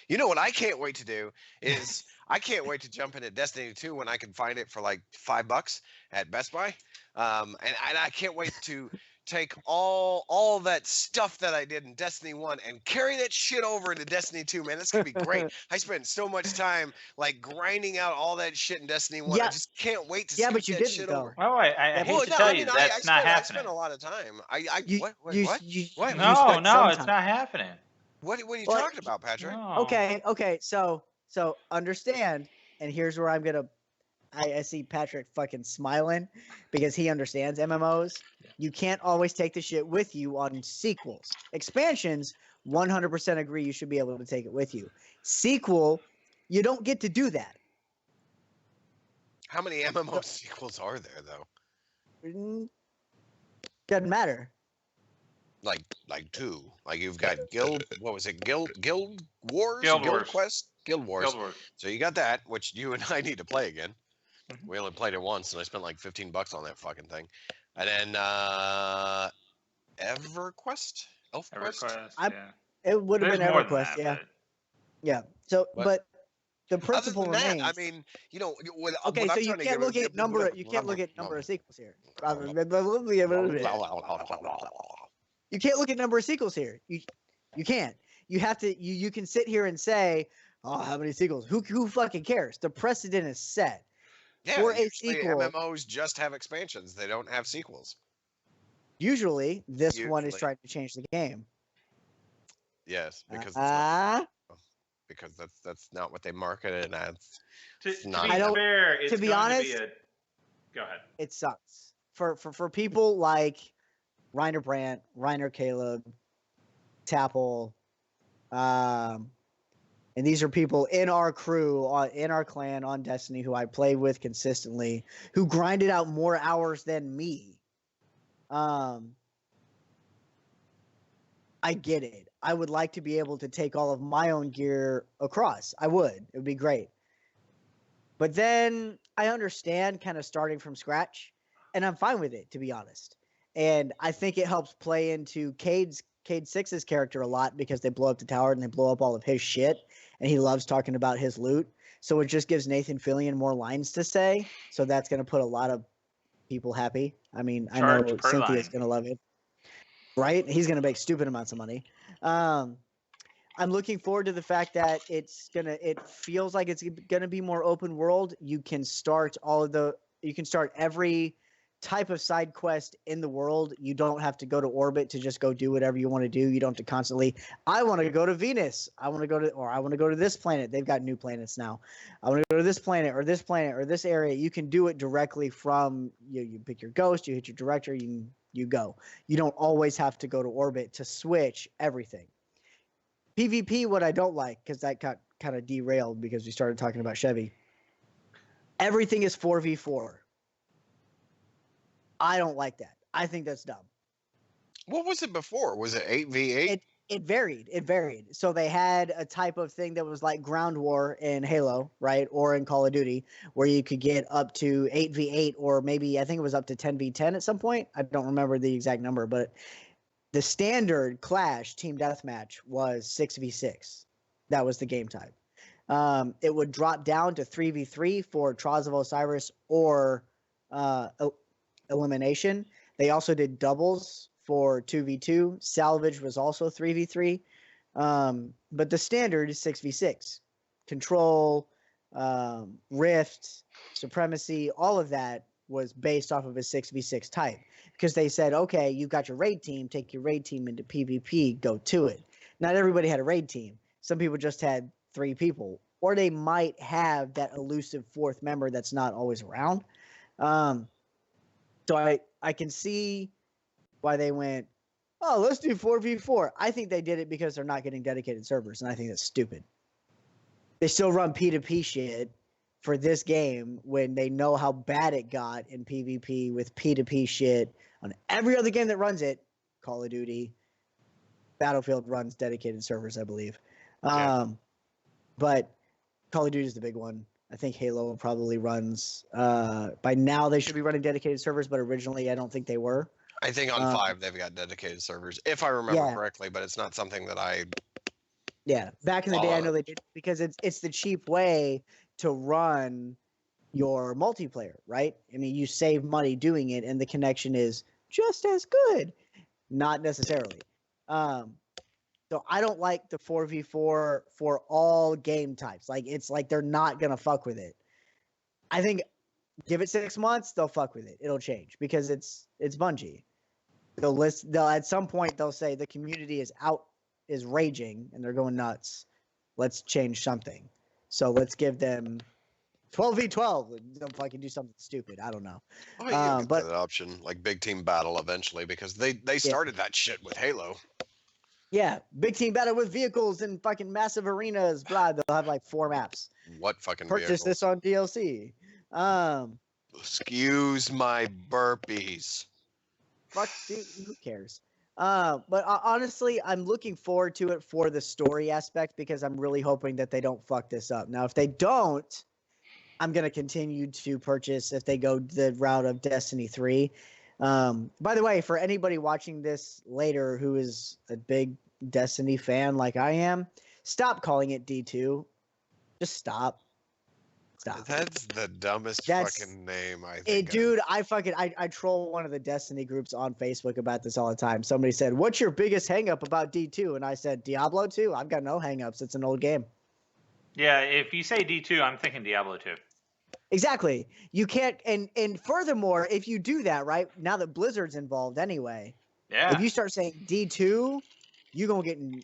You know what I can't wait to do is I can't wait to jump into Destiny 2 when I can find it for like $5 at Best Buy. And I can't wait to take all that stuff that I did in Destiny 1 and carry that shit over into Destiny 2, man. That's gonna be great. I spent so much time like grinding out all that shit in Destiny 1. I Yeah. just can't wait to Yeah, scoot but you that didn't, shit though. over. Oh, I Yeah, hate well, to no, tell I you, mean, that's not I happening. spent a lot of time. you, What? you, What? you, What? you No, spent no, some it's time. not happening. What are you Well, talking about, Patrick? No. Okay. So understand, and here's where I'm gonna. I see Patrick fucking smiling because he understands MMOs. You can't always take the shit with you on sequels. Expansions, 100% agree you should be able to take it with you. Sequel, you don't get to do that. How many MMO sequels are there though? Doesn't matter. Like two. Like you've got Guild. What was it? Guild Wars. Guild Wars. Quest. Guild Wars. Guild Wars. So you got that, which you and I need to play again. Mhm. We only played it once, and I spent like $15 on that fucking thing. And then EverQuest. ElfQuest. EverQuest, I- yeah. It would have There's been more than EverQuest, that, yeah. but Yeah. So, But- but the Other principle than that, remains. I mean, you know, what, Okay, what so I'm you trying to can't get look at number. You can't look at number of sequels here. You can't look at number of sequels here. You can't. You have to. You can sit here and say, "Oh, how many sequels? Who fucking cares?" The precedent is set. Yeah, For a usually sequel- MMOs just have expansions. They don't have sequels. Usually, this one is Usually. trying to change the game. Yes, because it's not, Uh, because that's not what they marketed as. to not- be I don't- fair, it's to be going honest- to be a. Go ahead. it sucks for people like Reiner Brandt, Reiner Caleb, Tapple, and these are people in our crew, in our clan on Destiny, who I play with consistently, who grinded out more hours than me. I get it. I would like to be able to take all of my own gear across. I would. It would be great. But then I understand kind of starting from scratch, and I'm fine with it, to be honest. And I think it helps play into Cade 6's character a lot because they blow up the tower and they blow up all of his shit, and he loves talking about his loot. So it just gives Nathan Fillion more lines to say. So that's going to put a lot of people happy. I mean, I Charge know per Cynthia's line. going to love it. Right? He's going to make stupid amounts of money. I'm looking forward to the fact that it feels like it's going to be more open world. You can start every type of side quest in the world. You don't have to go to orbit to just go do whatever you want to do. You don't have to constantly, I want to go to Venus. I want to go to this planet. They've got new planets now. I want to go to this planet or this area. You can do it directly from you pick your ghost, you hit your director, you go. You don't always have to go to orbit to switch everything. PvP, what I don't like, because that got kind of derailed because we started talking about Chevy. Everything is 4v4. I don't like that. I think that's dumb. What was it before? Was it 8v8? It varied. So they had a type of thing that was like ground war in Halo, right? Or in Call of Duty, where you could get up to 8v8 or maybe I think it was up to 10v10 at some point. I don't remember the exact number, but the standard Clash team deathmatch was 6v6. That was the game type. It would drop down to 3v3 for Trials of Osiris or elimination. They also did doubles for 2v2. Salvage was also 3v3. But the standard is 6v6. Control, Rift, Supremacy, all of that was based off of a 6v6 type. Because they said, okay, you've got your raid team, take your raid team into PvP, go to it. Not everybody had a raid team. Some people just had 3 people. Or they might have that elusive 4th member that's not always around. So I can see why they went, oh, let's do 4v4. I think they did it because they're not getting dedicated servers, and I think that's stupid. They still run P2P shit for this game when they know how bad it got in PvP with P2P shit on every other game that runs it. Call of Duty, Battlefield runs dedicated servers, I believe. Yeah. But Call of Duty is the big one. I think Halo probably runs. By now, they should be running dedicated servers, but originally, I don't think they were. I think on Uh, 5 they've got dedicated servers, if I remember Yeah. correctly, but it's not something that I. Yeah, back in the day, I Follow. know they did because it's the cheap way to run your multiplayer, right? I mean, you save money doing it, and the connection is just as good. Not necessarily. Um, so I don't like the 4v4 for all game types. Like it's like they're not gonna fuck with it. I think give it 6 months, they'll fuck with it. It'll change because it's Bungie. They'll at some point they'll say the community is raging and they're going nuts. Let's change something. So let's give them 12v12. They'll fucking do something stupid. I don't know. Oh, you get But that option, like big team battle eventually, because they started that shit with Halo. yeah, big team battle with vehicles and fucking massive arenas. Blah. They'll have like 4 maps. What fucking Purchase vehicles? this on DLC. Excuse my burpees. Fuck, dude, who cares? But honestly, I'm looking forward to it for the story aspect because I'm really hoping that they don't fuck this up. Now, if they don't, I'm gonna continue to purchase if they go the route of Destiny 3. By the way, for anybody watching this later who is a big Destiny fan like I am, stop calling it D2. Just stop. Stop. That's the dumbest That's- fucking name I think. I've- Dude, I troll one of the Destiny groups on Facebook about this all the time. Somebody said, "What's your biggest hangup about D2?" And I said, "Diablo 2. I've got no hangups. It's an old game." Yeah, if you say D2, I'm thinking Diablo 2. Exactly. You can't and furthermore, if you do that, right? Now that Blizzard's involved anyway, Yeah. if you start saying D2, you're going to get in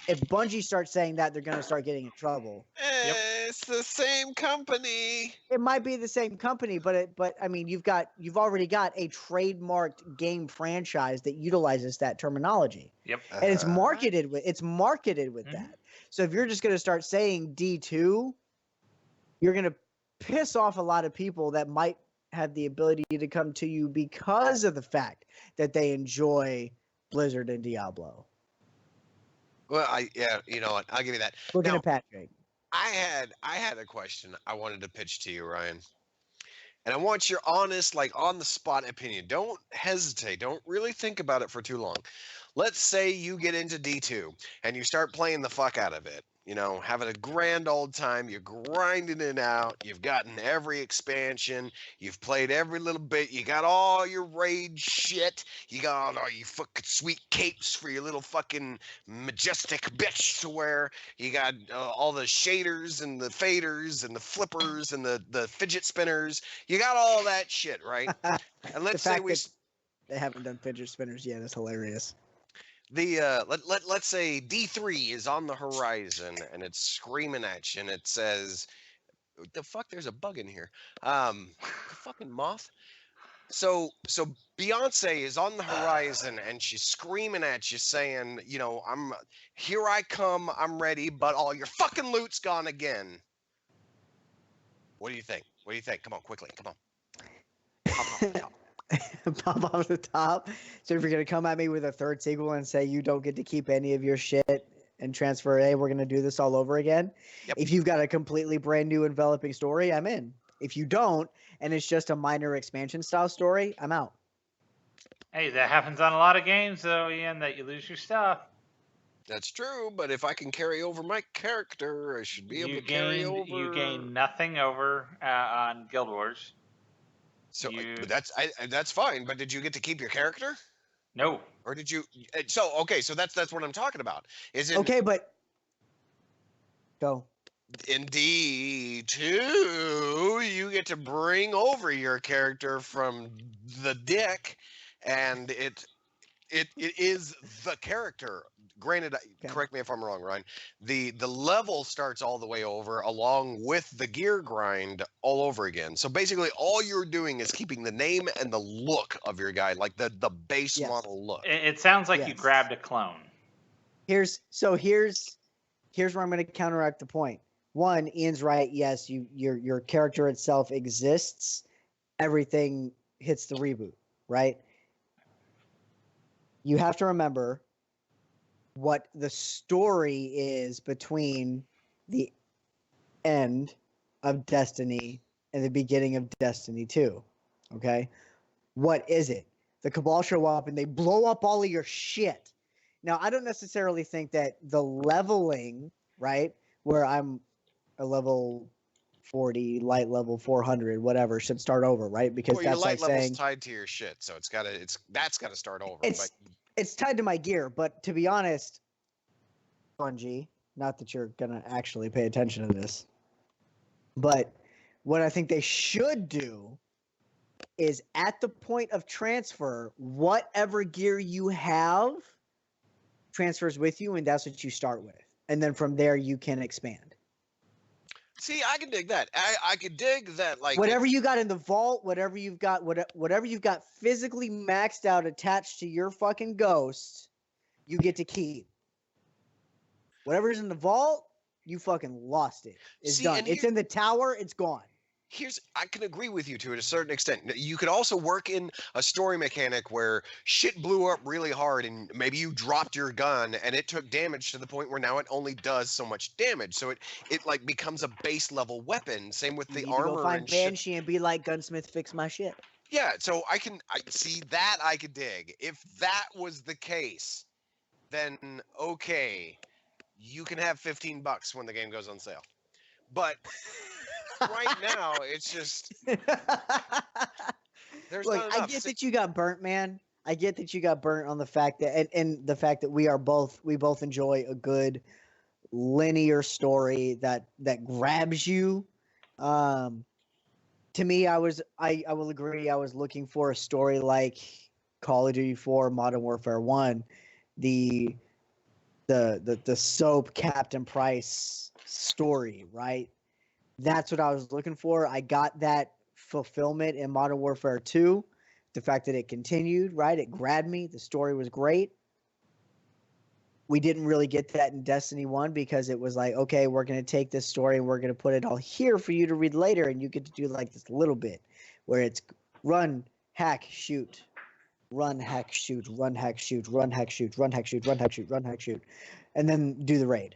if Bungie starts saying that, they're going to start getting in trouble. It's the same company. It might be the same company, but I mean, you've already got a trademarked game franchise that utilizes that terminology. Yep. And it's Uh, marketed with Mhm. that. So if you're just going to start saying D2, you're going to piss off a lot of people that might have the ability to come to you because of the fact that they enjoy Blizzard and Diablo. Well, you know what? I'll give you that. Looking Now- at Patrick. I had a question I wanted to pitch to you, Ryan. And I want your honest, like on the spot opinion. Don't hesitate. Don't really think about it for too long. Let's say you get into D2 and you start playing the fuck out of it. You know, having a grand old time. You're grinding it out. You've gotten every expansion. You've played every little bit. You got all your raid shit. You got all your fucking sweet capes for your little fucking majestic bitch to wear. You got all the shaders and the faders and the flippers and the fidget spinners. You got all that shit, right? And let's say fact we that they haven't done fidget spinners yet is hilarious. let's say D3 is on the horizon and it's screaming at you and it says, "What the fuck? There's a bug in here." The fucking moth. So Beyonce is on the horizon and she's screaming at you saying, you know, here I come, I'm ready, but all your fucking loot's gone again. What do you think? What do you think? Come on, quickly, come on. Pop off the top. Pop off the top. So if you're gonna come at me with a third sequel and say you don't get to keep any of your shit and transfer, hey, we're gonna do this all over again. Yep. If you've got a completely brand new enveloping story, I'm in. If you don't, and it's just a minor expansion style story, I'm out. Hey, that happens on a lot of games, though, Ian, that you lose your stuff. That's true, but if I can carry over my character, I should be able You to carry over. You gain nothing over on Guild Wars. So you- but that's fine. But did you get to keep your character, No. or did you? So okay, so that's what I'm talking about. Is in Okay, but go. in D2 you get to bring over your character from the dick, and it is the character. Granted, correct me if I'm wrong, Ryan. The level starts all the way over, along with the gear grind all over again. So basically, all you're doing is keeping the name and the look of your guy, like the base Yes. model look. It sounds like you Yes. grabbed a clone. Here's where I'm going to counteract the point. One, Ian's right. Yes, your character itself exists. Everything hits the reboot, right? You have to remember what the story is between the end of Destiny and the beginning of Destiny 2. Okay? What is it? The Cabal show up and they blow up all of your shit. Now, I don't necessarily think that the leveling, right, where I'm a level 40, light level 400, whatever, should start over, right? Because Well, your that's light like level's saying tied to your shit, so that's gotta start over. it's it's tied to my gear. But to be honest, Bungie, not that you're gonna actually pay attention to this, but what I think they should do is at the point of transfer, whatever gear you have transfers with you, and that's what you start with. And then from there, you can expand. See, I can dig that. I could dig that. Like Whatever you got in the vault, whatever you've got physically maxed out attached to your fucking ghost, you get to keep. Whatever's in the vault, you fucking lost it. It's See, done. and It's in the tower. It's gone. I can agree with you to a certain extent. You could also work in a story mechanic where shit blew up really hard and maybe you dropped your gun and it took damage to the point where now it only does so much damage. So it like becomes a base level weapon. Same with You the need to armor go find and shit. Banshee and be like, Gunsmith, fix my shit. Yeah, so I see that I could dig. If that was the case, then okay, you can have $15 when the game goes on sale. But right now, it's just there's Look, not enough. I get that you got burnt, man. I get that you got burnt on the fact that and the fact that we both enjoy a good linear story that grabs you. To me, I will agree. I was looking for a story like Call of Duty 4, Modern Warfare 1, the soap Captain Price story, right? That's what I was looking for. I got that fulfillment in Modern Warfare 2. The fact that it continued, right? It grabbed me. The story was great. We didn't really get that in Destiny 1 because it was like, okay, we're going to take this story and we're going to put it all here for you to read later. And you get to do like this little bit where it's run, hack, shoot, run, hack, shoot, run, hack, shoot, run, hack, shoot, run, hack, shoot, run, hack, shoot, run, hack, shoot, and then do the raid.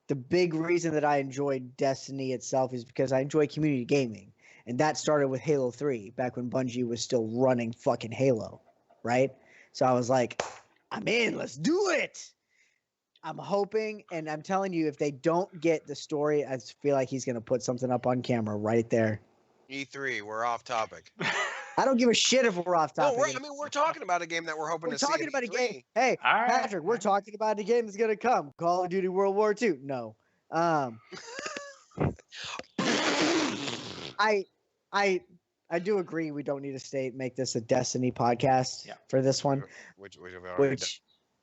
The big reason that I enjoyed Destiny itself is because I enjoy community gaming. And that started with Halo 3, back when Bungie was still running fucking Halo, right? So I was like, I'm in, let's do it. I'm hoping, and I'm telling you, if they don't get the story, I feel like he's going to put something up on camera right there. E3, we're off topic. I don't give a shit if we're off topic. No, we're talking about a game that we're hoping We're to see. talking about a E3. game. Hey, All right, Patrick, we're talking about a game that's going to come. Call of Duty World War II. No. I do agree we don't need to make this a Destiny podcast for this one, Which we've already done.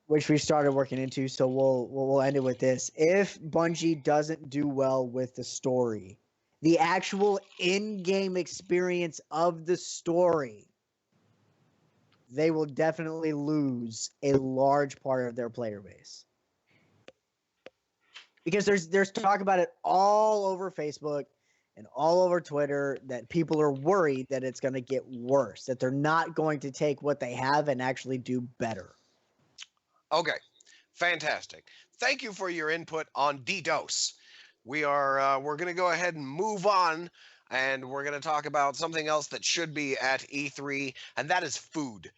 which we started working into. So we'll end it with this. If Bungie doesn't do well with the story, the actual in-game experience of the story, they will definitely lose a large part of their player base. Because there's talk about it all over Facebook and all over Twitter that people are worried that it's going to get worse, that they're not going to take what they have and actually do better. Okay, fantastic. Thank you for your input on DDoS. We're going to go ahead and move on, and we're going to talk about something else that should be at E3, and that is food.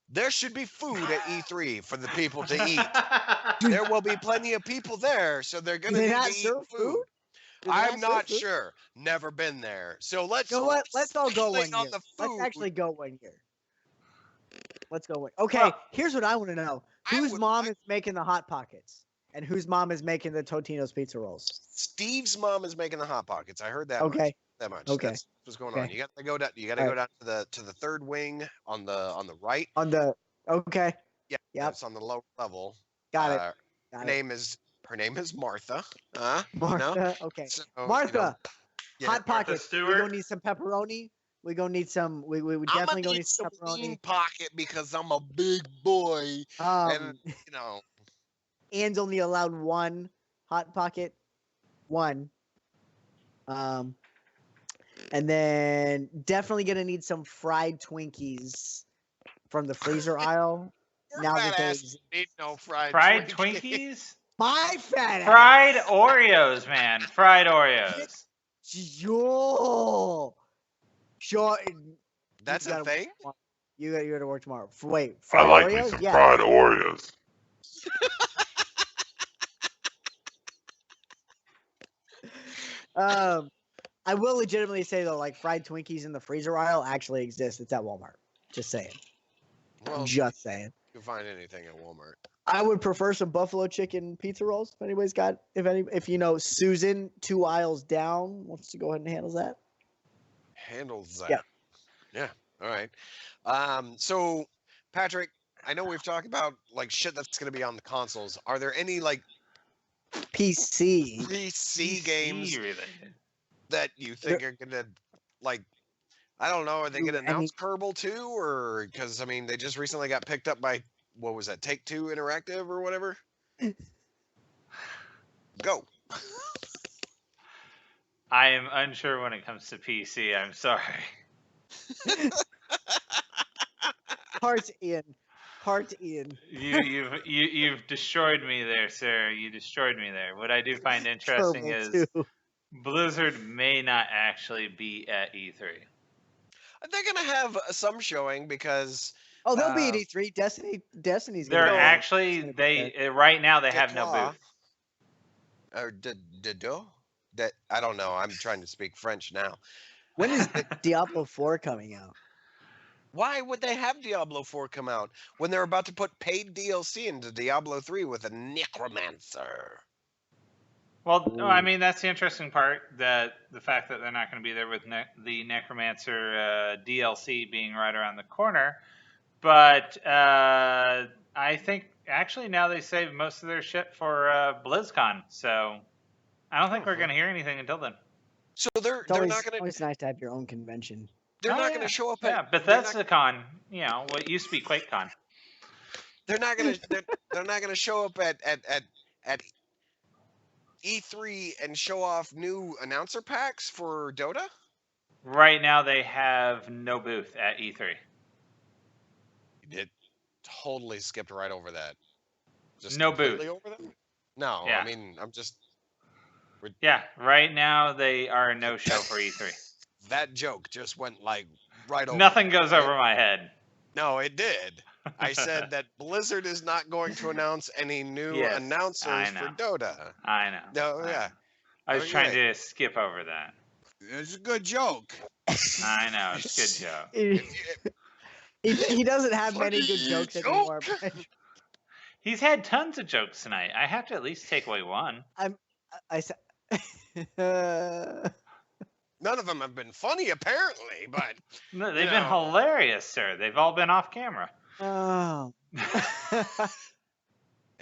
There should be food at E3 for the people to eat. There will be plenty of people there, so they're going to need to eat food. I'm not sure. Never been there. So let's all go one on year. the Let's food. actually go 1 year. Let's go one. Okay, here's what I want to know. Whose mom is making the Hot Pockets? And whose mom is making the Totino's pizza rolls? Steve's mom is making the Hot Pockets. I heard that Okay. much. Okay. That's what's going on. You got to go down. You got to go down to the third wing on the right. Okay. Yeah. Yep. It's on the lower level. Got it. Her name is Martha. Martha. No? Okay. So, Martha. Hot Pockets. Stewart. We're gonna need some pepperoni. We're gonna need some. We definitely gonna need some pepperoni. Bean pocket because I'm a big boy, and Anne's only allowed one Hot Pocket. One. And then definitely gonna need some fried Twinkies from the freezer aisle. Now that need no fried Twinkies? My fat Fried ass. Oreos, man. Fried Oreos. Yo. Sure. That's a thing? You got to work tomorrow. Wait, I fried like me Oreos? some Yeah. fried Oreos. I will legitimately say though, like fried Twinkies in the freezer aisle actually exist. It's at Walmart. Just saying. Well, Just saying. you can find anything at Walmart. I would prefer some buffalo chicken pizza rolls. If anybody's got, if you know Susan 2 aisles down wants to go ahead and handle that. Handles that. Yeah. Yeah. All right. So Patrick, I know we've talked about like shit that's gonna be on the consoles. Are there any like PC. PC games related. that you think are gonna like? I don't know. Are they gonna announce Kerbal too, or because I mean they just recently got picked up by what was that? Take-Two Interactive or whatever. Go. I am unsure when it comes to PC. I'm sorry. Heart Ian. Heart Ian. You've destroyed me there, sir. You destroyed me there. What I do find interesting Kerbal is too. Blizzard may not actually be at E3. They're gonna have some showing because Oh, they'll be at E3. Destiny's They're gonna be actually right now they have no Declaw. booth. or that I don't know. I'm trying to speak French now. When is Diablo 4 coming out? Why would they have Diablo 4 come out when they're about to put paid DLC into Diablo 3 with a necromancer? Well, no, I Ooh. mean that's the interesting part, that the fact that they're not going to be there with the Necromancer DLC being right around the corner. But I think actually now they save most of their shit for BlizzCon, so I don't think we're going to hear anything until then. So they're It's always, not gonna always nice to have your own convention. they're Oh, not yeah. gonna show up Yeah, at BethesdaCon, you know, what used to be QuakeCon. they're not gonna show up at E3 and show off new announcer packs for Dota. Right now they have no booth at E3. You did totally skipped right over that. Just No completely booth. over that. No, Yeah. I mean I'm just Yeah, right now they are no show for E3. that joke just went like right over. Nothing goes right? over my head. No, it did. I said that Blizzard is not going to announce any new Yes, I announcers for know. Dota. I know. No, I yeah. know. I was trying Okay. to skip over that. It's a good joke. I know, it's a good joke. He doesn't have many good Funny jokes joke. anymore. He's had tons of jokes tonight. I have to at least take away one. I said. None of them have been funny, apparently, but No, they've You been know. hilarious, sir. They've all been off camera. Oh. I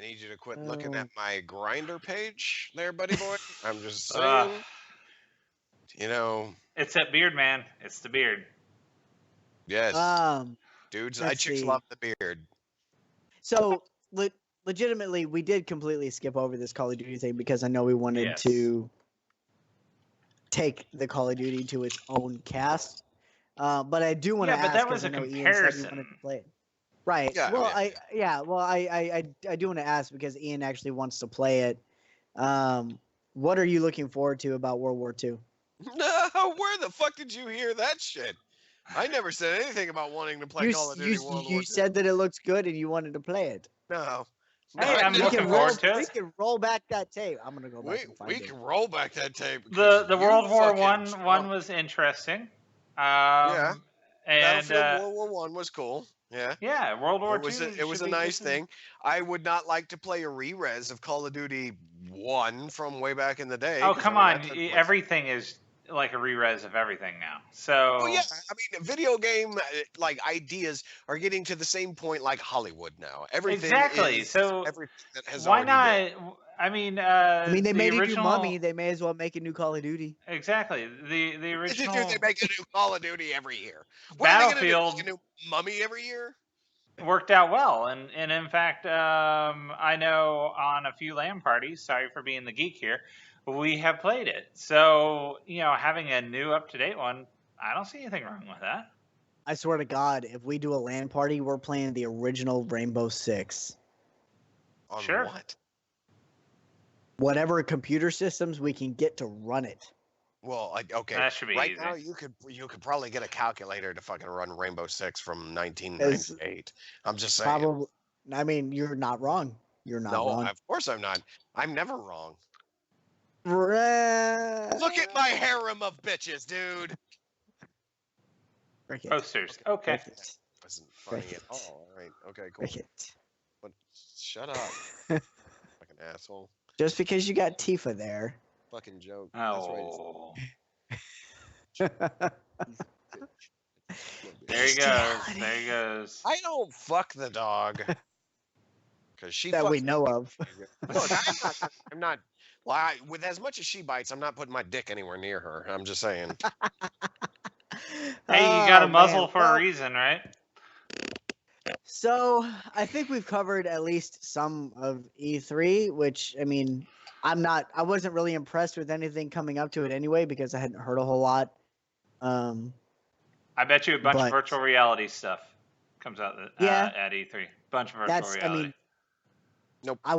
need you to quit looking at my grinder page there, buddy boy. I'm just saying. Ugh. You know, It's that beard, man. It's the beard. yes, dudes, I let's chicks see. love the beard. So legitimately, we did completely skip over this Call of Duty thing because I know we wanted Yes. to take the Call of Duty to its own cast. But I do want to Yeah, but ask. that 'cause was I a know Ian said he comparison. wanted to play it. Right. Yeah, Well, yeah, Well, I do want to ask because Ian actually wants to play it. What are you looking forward to about World War II? No, where the fuck did you hear that shit? I never said anything about wanting to play Call of Duty World War II. You said that it looks good and you wanted to play it. No. Hey, I I'm didn't. looking forward to We it. can roll back that tape. I'm gonna go back and find We it. can roll back that tape. The because World you War fucking one was interesting. Yeah. And Battlefield World War One was cool. Yeah. yeah, World War It was II. it was should a be nice just thing. I would not like to play a re-res of Call of Duty 1 from way back in the day. Oh 'cause, come I mean, on! that took place- Everything is like a re-res of everything now. So Well, yeah, I mean, video game like ideas are getting to the same point like Hollywood now. Everything exactly. is So everything that has why already been. not? I mean, they the made a new original, Mummy. They may as well make a new Call of Duty. Exactly. The original They make a new Call of Duty every year. What are they going to do? Battlefield Make a new Mummy every year? worked out well, and in fact, I know on a few LAN parties. Sorry for being the geek here. We have played it. So you know, having a new up to date one, I don't see anything wrong with that. I swear to God, if we do a LAN party, we're playing the original Rainbow Six. On Sure. what? whatever computer systems we can get to run it. Well, okay. That should be right easy. now, you could probably get a calculator to fucking run Rainbow Six from 1998. I'm just saying. Probably. I mean, you're not wrong. You're not No, wrong. of course I'm not. I'm never wrong. Look Look at my harem of bitches, dude. Posters. Okay. Wasn't funny at Cricket. all. All right. Okay. Cool. Cricket. But shut up. Fucking asshole. Just because you got Tifa there. Fucking joke. Oh. That's right. There he goes. There he goes. I don't fuck the dog. Because she That we fucks know of. Look, I'm not. Well, with as much as she bites, I'm not putting my dick anywhere near her. I'm just saying. Hey, you got a Oh, muzzle man. for Well, a reason, right? So I think we've covered at least some of E3, which I mean, I wasn't really impressed with anything coming up to it anyway because I hadn't heard a whole lot. I bet you a bunch But- of virtual reality stuff comes out Yeah. at E3. Bunch of virtual That's, I reality. mean, Nope. I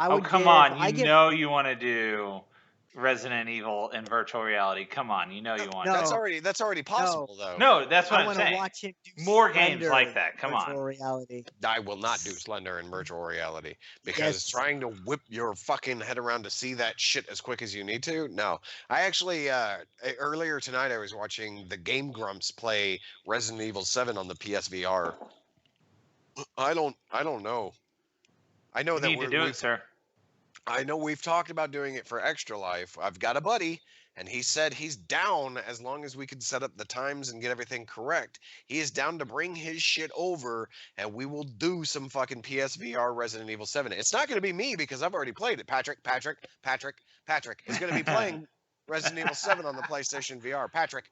Oh, would come give- on. I You give- know you want to do Resident Evil in virtual reality. Come on. You know you want No. to. That's already possible though. No, that's what I I'm want to saying. watch him do More games Slender like that. Come on. virtual reality. I will not do Slender in virtual reality because Yes. trying to whip your fucking head around to see that shit as quick as you need to. No, I actually earlier tonight I was watching the Game Grumps play Resident Evil 7 on the PSVR. I don't know. I know You that need to do it, sir. I know we've talked about doing it for Extra Life. I've got a buddy, and he said he's down as long as we can set up the times and get everything correct. He is down to bring his shit over, and we will do some fucking PSVR Resident Evil 7. It's not going to be me because I've already played it. Patrick is going to be playing Resident Evil 7 on the PlayStation VR. Patrick.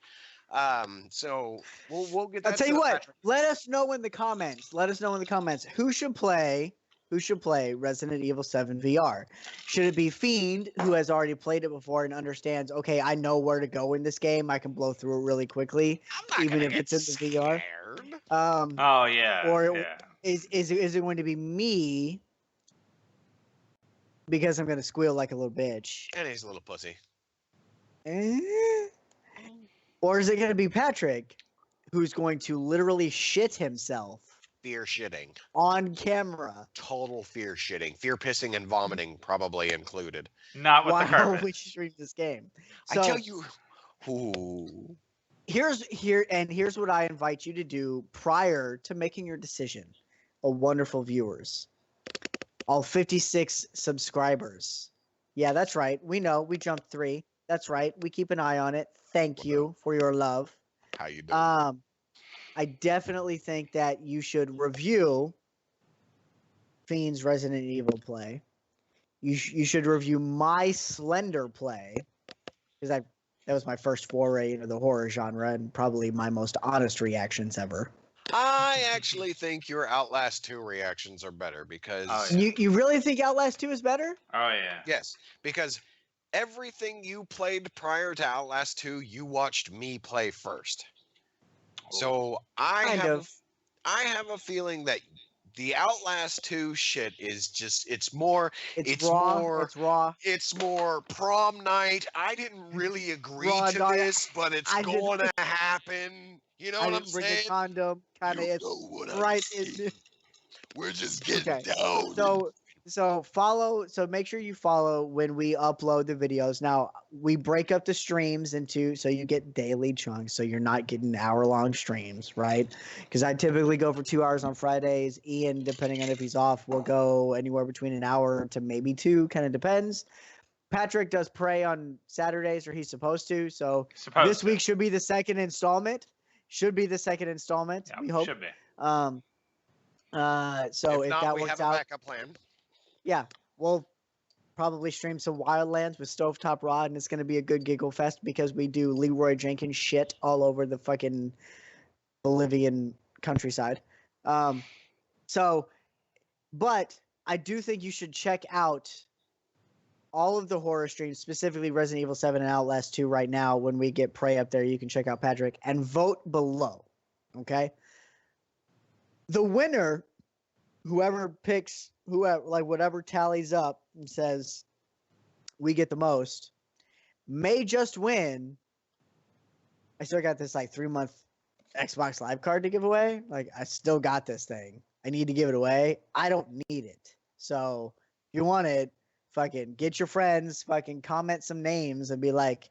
So we'll get that. I'll tell you set up, what. Patrick. Let us know in the comments. Who should play Resident Evil 7 VR? Should it be Fiend, who has already played it before and understands, okay, I know where to go in this game. I can blow through it really quickly. I'm not even gonna if it's get in the VR? scared. Oh, yeah. Or- yeah. Is it going to be me? Because I'm going to squeal like a little bitch. And he's a little pussy. Eh? Or is it going to be Patrick, who's going to literally shit himself Fear shitting. on camera Total fear shitting. Fear pissing and vomiting probably included. Not with the while carpet. we stream this game? I So tell you. Ooh. here's what I invite you to do prior to making your decision. Oh, wonderful viewers, all 56 subscribers. Yeah, that's right. We know we jumped 3. That's right. We keep an eye on it. Thank you for your love. How you doing? I definitely think that you should review Fiend's Resident Evil play. You should review my Slender play because that was my first foray into the horror genre and probably my most honest reactions ever. I actually think your Outlast 2 reactions are better because Oh, yeah. You really think Outlast 2 is better? Oh, yeah. yes, because everything you played prior to Outlast 2, you watched me play first. So Kind of. I have a feeling that the Outlast 2 shit is just it's more It's raw. raw. It's raw. It's more prom night. I didn't really agree Raw to dog. this, but it's I didn't- going to happen. You know I what I'm didn't bring saying? a condom. Kind of. You It's know what I'm right. saying. We're just getting Okay, down. So follow. So make sure you follow when we upload the videos. Now we break up the streams into so you get daily chunks. So you're not getting hour-long streams, right? Because I typically go for 2 hours on Fridays. Ian, depending on if he's off, will go anywhere between an hour to maybe 2. Kind of depends. Patrick does Prey on Saturdays, or he's supposed to. So Supposed this to. week should be the second installment. Yeah, We hope. should be. So if not, that we works have a out, backup plan. yeah, we'll probably stream some Wildlands with Stovetop Rod, and it's going to be a good giggle fest because we do Leroy Jenkins shit all over the fucking Bolivian countryside. But I do think you should check out all of the horror streams, specifically Resident Evil 7 and Outlast 2 right now. When we get Prey up there, you can check out Patrick and vote below. Okay? The winner, whoever picks whoever, like whatever tallies up and says we get the most, may just win. I still got this like 3-month Xbox Live card to give away. Like I still got this thing. I need to give it away. I don't need it. So if you want it, fucking get your friends, fucking comment some names and be like,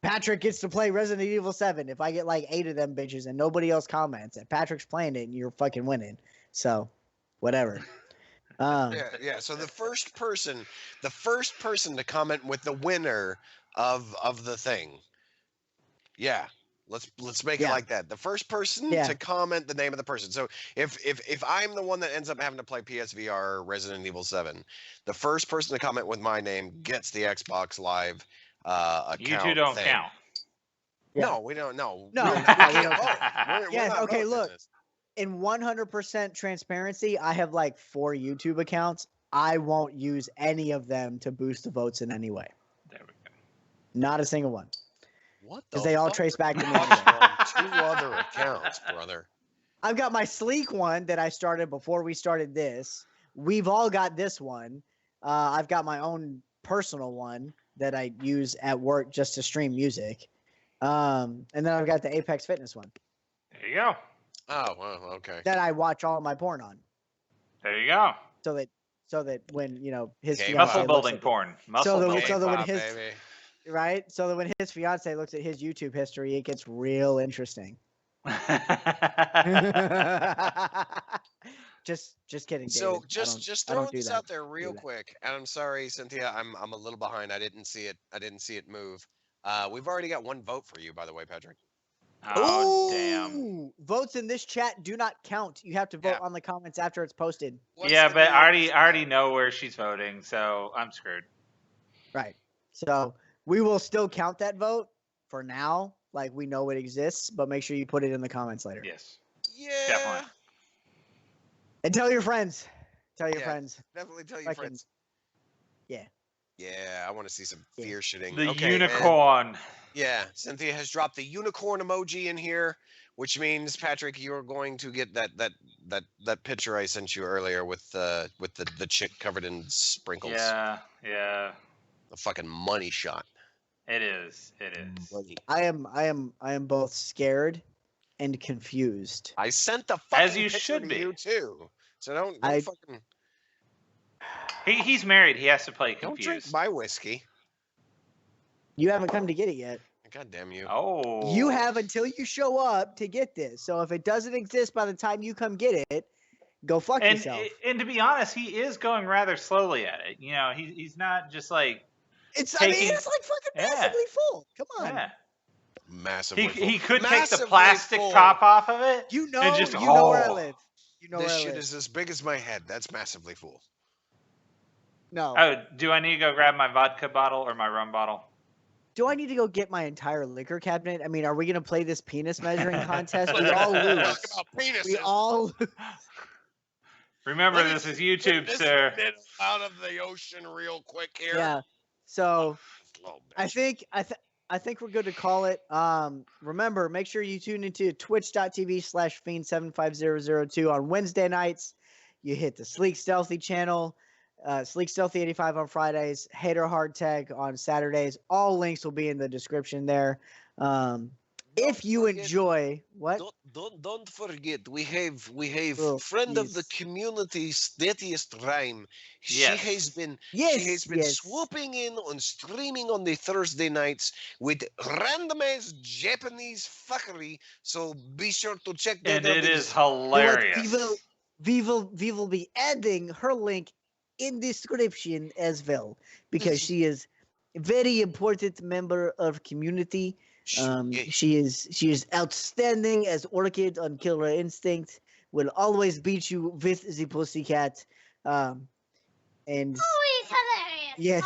Patrick gets to play Resident Evil 7. If I get like 8 of them bitches and nobody else comments and Patrick's playing it and you're fucking winning. So whatever. Yeah. So the first person to comment with the winner of the thing. Yeah. Let's make it Yeah. like that. The first person Yeah. to comment the name of the person. So if I'm the one that ends up having to play PSVR Resident Evil 7, the first person to comment with my name gets the Xbox Live account. You two don't thing. count. Yeah. No, we don't. No, No, we no, we can't don't. vote. We're Yes, not okay, voting in look. this. In 100% transparency, I have like 4 YouTube accounts. I won't use any of them to boost the votes in any way. There we go. Not a single one. What? Because the they all fuck trace back to me. watched anyway. on 2 other accounts, brother. I've got my sleek one that I started before we started this. We've all got this one. I've got my own personal one that I use at work just to stream music. And then I've got the Apex Fitness one There you go. Oh, well, okay. that I watch all my porn on. There you go. So that when, his Okay, fiance Muscle looks building at- porn. Muscle the- building. so the- when K-pop, his- baby. right? So that when his fiance looks at his YouTube history, it gets real interesting. just kidding. So David. just I don't throwing do this that. out there real that. quick, and I'm sorry, Cynthia, I'm a little behind. I didn't see it move. We've already got 1 vote for you, by the way, Patrick. Oh, damn. Ooh, votes in this chat do not count. You have to vote Yeah. on the comments after it's posted. What's Yeah, the but deal I with already that? know where she's voting, so I'm screwed. Right. So we will still count that vote for now. Like we know it exists, but make sure you put it in the comments later. Yes. Yeah, Definitely. And tell your friends. Tell your Yeah. friends. definitely tell your Fucking- friends. yeah. Yeah, I want to see some Yeah. fear shitting. The Okay, and- unicorn. yeah, Cynthia has dropped the unicorn emoji in here, which means Patrick, you're going to get that picture I sent you earlier with the chick covered in sprinkles. Yeah. The fucking money shot. It is. It is. Money. I am both scared and confused. I sent the fucking As you picture should to be. you too. So don't I- fucking He's married. He has to play don't drink confused. my whiskey. You haven't come to get it yet. God damn you. Oh. You have until you show up to get this. So if it doesn't exist by the time you come get it, go fuck And yourself. to be honest, he is going rather slowly at it. You know, he's not just like It's I mean taking- it's like fucking Yeah. massively full. Come on. yeah. Massively full. He could take Massively the plastic full. top off of it. You know And just- you know where I oh. live. You know This where I shit live. is as big as my head. That's massively full. No. Oh, do I need to go grab my vodka bottle or my rum bottle? Do I need to go get my entire liquor cabinet? I mean, are we gonna play this penis measuring contest? We all lose. Talk about penises. We all Remember, Let me this is get YouTube, this sir. middle out of the ocean real quick here. Yeah. So Oh, I think we're good to call it. Remember, make sure you tune into twitch.tv/fiend75002 on Wednesday nights. You hit the Sleek Stealthy channel, Sleek Stealthy 85 on Fridays, Hater Hard Tag on Saturdays. All links will be in the description there. If you enjoy what? Don't forget, we have Oh, friend of the please. community, Steadiest Rhyme. Yes. She has been Yes, yes. swooping in on streaming on the Thursday nights with randomized Japanese fuckery. So be sure to check that And out. it is But hilarious. we will be adding her link in description as well because she is a very important member of community. She is outstanding as Orchid on Killer Instinct. Will always beat you with the pussycat. And Always hilarious. Yeah.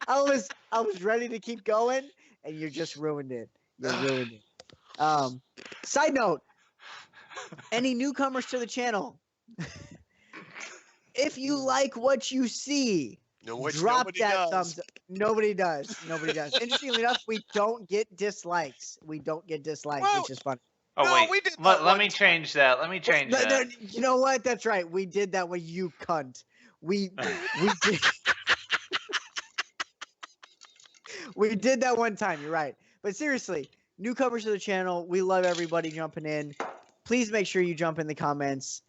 Always. I was ready to keep going, and you just ruined it. You ruined it. Side note: any newcomers to the channel, if you like what you see, No, which drop nobody that does. thumbs up. Nobody does. Nobody does. Interestingly enough, we don't get dislikes. We don't get dislikes, Well, which is fun. Oh No, wait, we did that let one me change that. Let me change No, that. you know what? That's right. We did that with you, cunt. We did. We did that one time. You're right. But seriously, newcomers to the channel, we love everybody jumping in. Please make sure you jump in the comments.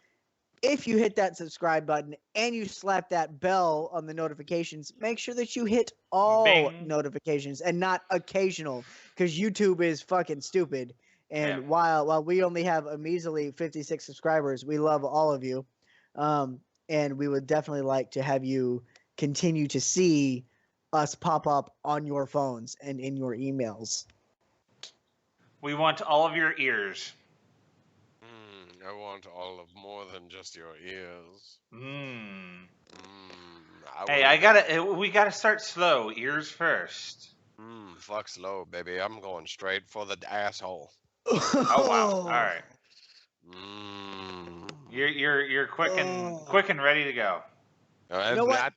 If you hit that subscribe button and you slap that bell on the notifications, make sure that you hit all Bing. notifications and not occasional, because YouTube is fucking stupid. And Yeah. while we only have a measly 56 subscribers, we love all of you. And we would definitely like to have you continue to see us pop up on your phones and in your emails. We want all of your ears. I want all of more than just your ears. Mm. Hey, We gotta start slow. Ears first. Fuck slow, baby. I'm going straight for the asshole. Oh wow! All right, Mm. you're quick and ready to go. You know what?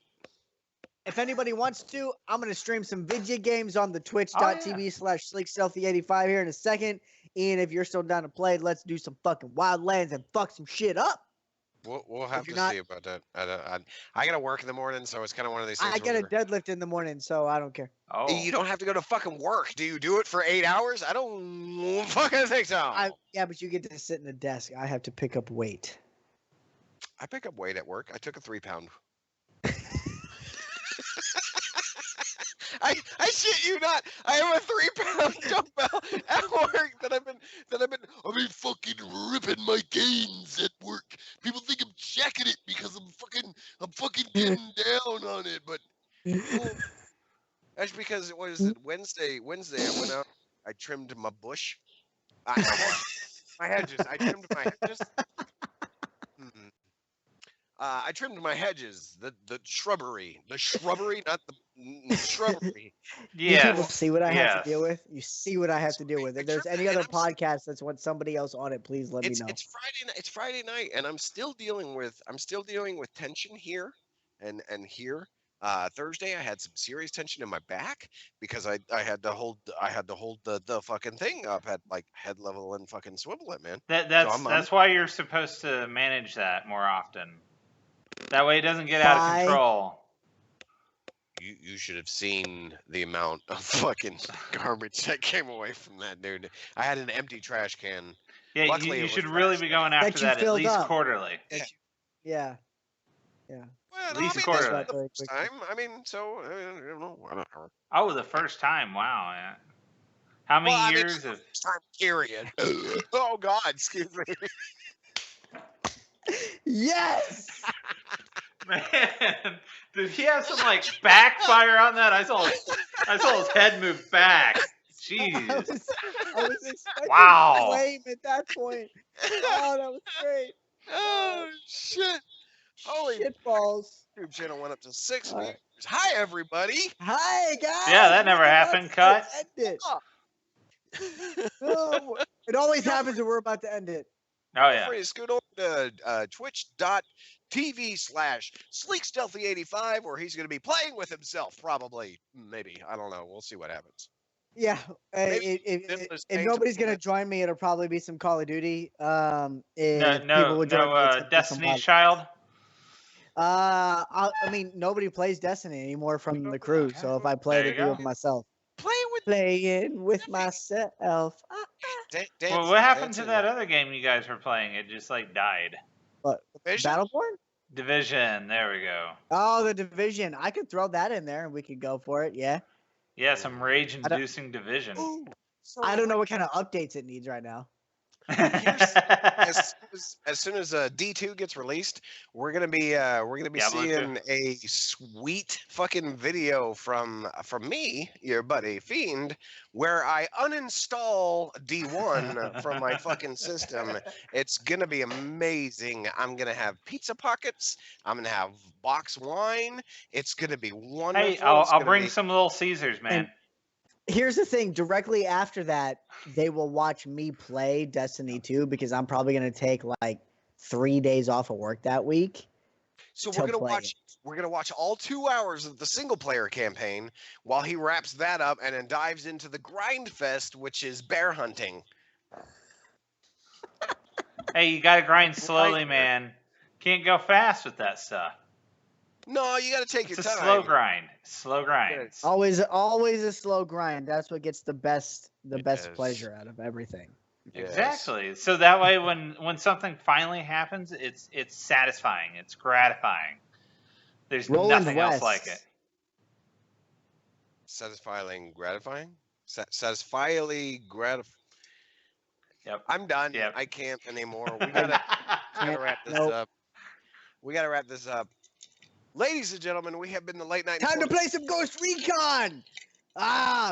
If anybody wants to, I'm going to stream some video games on the twitch.tv/sleekstealthy85 here in a second. Ian, if you're still down to play, let's do some fucking Wildlands and fuck some shit up. We'll have to not- see about that. I got to work in the morning, so it's kind of one of these things. I get a deadlift in the morning, so I don't care. Oh, You don't have to go to fucking work. Do you do it for 8 hours? I don't fucking think so. Yeah, but you get to sit in a desk. I have to pick up weight. I pick up weight at work. I took a 3-pound. I shit you not. I have a 3-pound dumbbell at work that I've been fucking ripping my gains at work. People think I'm checking it because I'm fucking getting down on it, but that's because it was Wednesday. I went out. I trimmed my bush. My hedges. I trimmed my hedges. I trimmed my hedges, the shrubbery, not the shrubbery. yeah. You people see what I have to deal with? You see what I have to deal with. If there's any other I'm- podcast that's want somebody else on it, please let me know. It's Friday. It's Friday night, and I'm still dealing with tension here, and here. Thursday, I had some serious tension in my back because I had to hold the fucking thing up at like head level and fucking swivel it, man. That's why you're supposed to manage that more often. That way it doesn't get out of control. You should have seen the amount of fucking garbage that came away from that dude. I had an empty trash can. Yeah, Luckily, you it should was really trash be can. going after That you that at filled least up. quarterly. Yeah. Well, At no, least I mean, quarterly. this was the first time. I mean, so I don't know. Whatever. Oh, the first time. Wow. Yeah. How many Well, I mean, years of? first time period. Oh God, excuse me. Yes. Man, did he have some like backfire on that? I saw his head move back. Jeez. I was expecting Wow. flame at that point. Oh, that was great. Oh shit! Holy Shit balls. YouTube channel went up to 6 All views. right. Hi everybody. Hi guys. Yeah, that never We're about happened. to Cut. End it. Oh, it always happens when we're about to end it. Oh Feel yeah. free to scoot over to twitch.tv/sleekstealthy85 where he's going to be playing with himself, probably. Maybe. I don't know. We'll see what happens. Yeah. Maybe If nobody's gonna join me, it'll probably be some Call of Duty. If No, people would join me, it's gonna be some Destiny's Wild- Child. I mean, nobody plays Destiny anymore from the crew. So if I play There it, you it'll be go. with myself. Playing Playing with myself. Well, what happened to that other game you guys were playing? It just like died. Battleborn? Division. There we go. Oh, the Division. I could throw that in there and we could go for it. Yeah. Yeah, some rage-inducing Division. I don't know what kind of updates it needs right now. As soon as D2 gets released, we're gonna be Diablo seeing a sweet fucking video from me, your buddy Fiend, where I uninstall D1 from my fucking system. It's gonna be amazing. I'm gonna have pizza pockets. I'm gonna have box wine. It's gonna be wonderful. Hey, I'll bring some Little Caesars, man. Here's the thing. Directly after that, they will watch me play Destiny 2 because I'm probably going to take like 3 days off of work that week. So to we're gonna play watch. We're gonna watch all 2 hours of the single player campaign while he wraps that up and then dives into the grind fest, which is bear hunting. Hey, you gotta grind Right slowly, there. man. Can't go fast with that stuff. No, you got to take It's your a time. slow grind. Slow grind. Always a slow grind. That's what gets the best Yes. pleasure out of everything. Yes. Exactly. So that way, when something finally happens, it's satisfying. It's gratifying. There's Roland nothing West. else like it. Satisfying, gratifying. Satisfyingly gratifying. Yep. I'm done. Yep. I can't anymore. We gotta wrap this Nope. up. We gotta wrap this up. Ladies and gentlemen, we have been the late night. Time to play some Ghost Recon.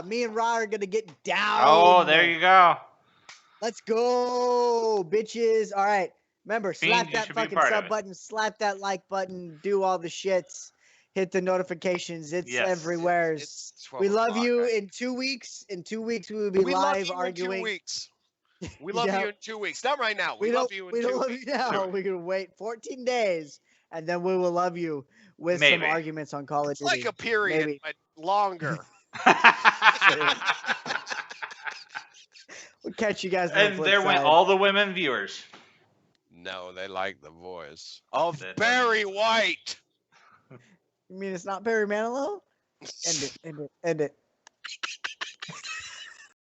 Me and Ra are gonna get down. Oh, there you go. Let's go, bitches. All right. Remember, Fiend, slap you that should be fucking part of sub it. button, slap that like button, do all the shits, hit the notifications. It's Yes. everywhere. It's 12 We love o'clock, you. guys. In 2 weeks, we will be We love live you in arguing. 2 weeks. We love Yeah. you in 2 weeks. Not right now. We don't love you in we 2 don't love weeks. you now. We're gonna wait 14 days, and then we will love you with some Maybe. arguments on Call of It's Duty. like a period, Maybe. but longer. We'll catch you guys on the And flip there went side. all the women viewers. No, they like the voice of That Barry White. You mean it's not Barry Manilow? End it.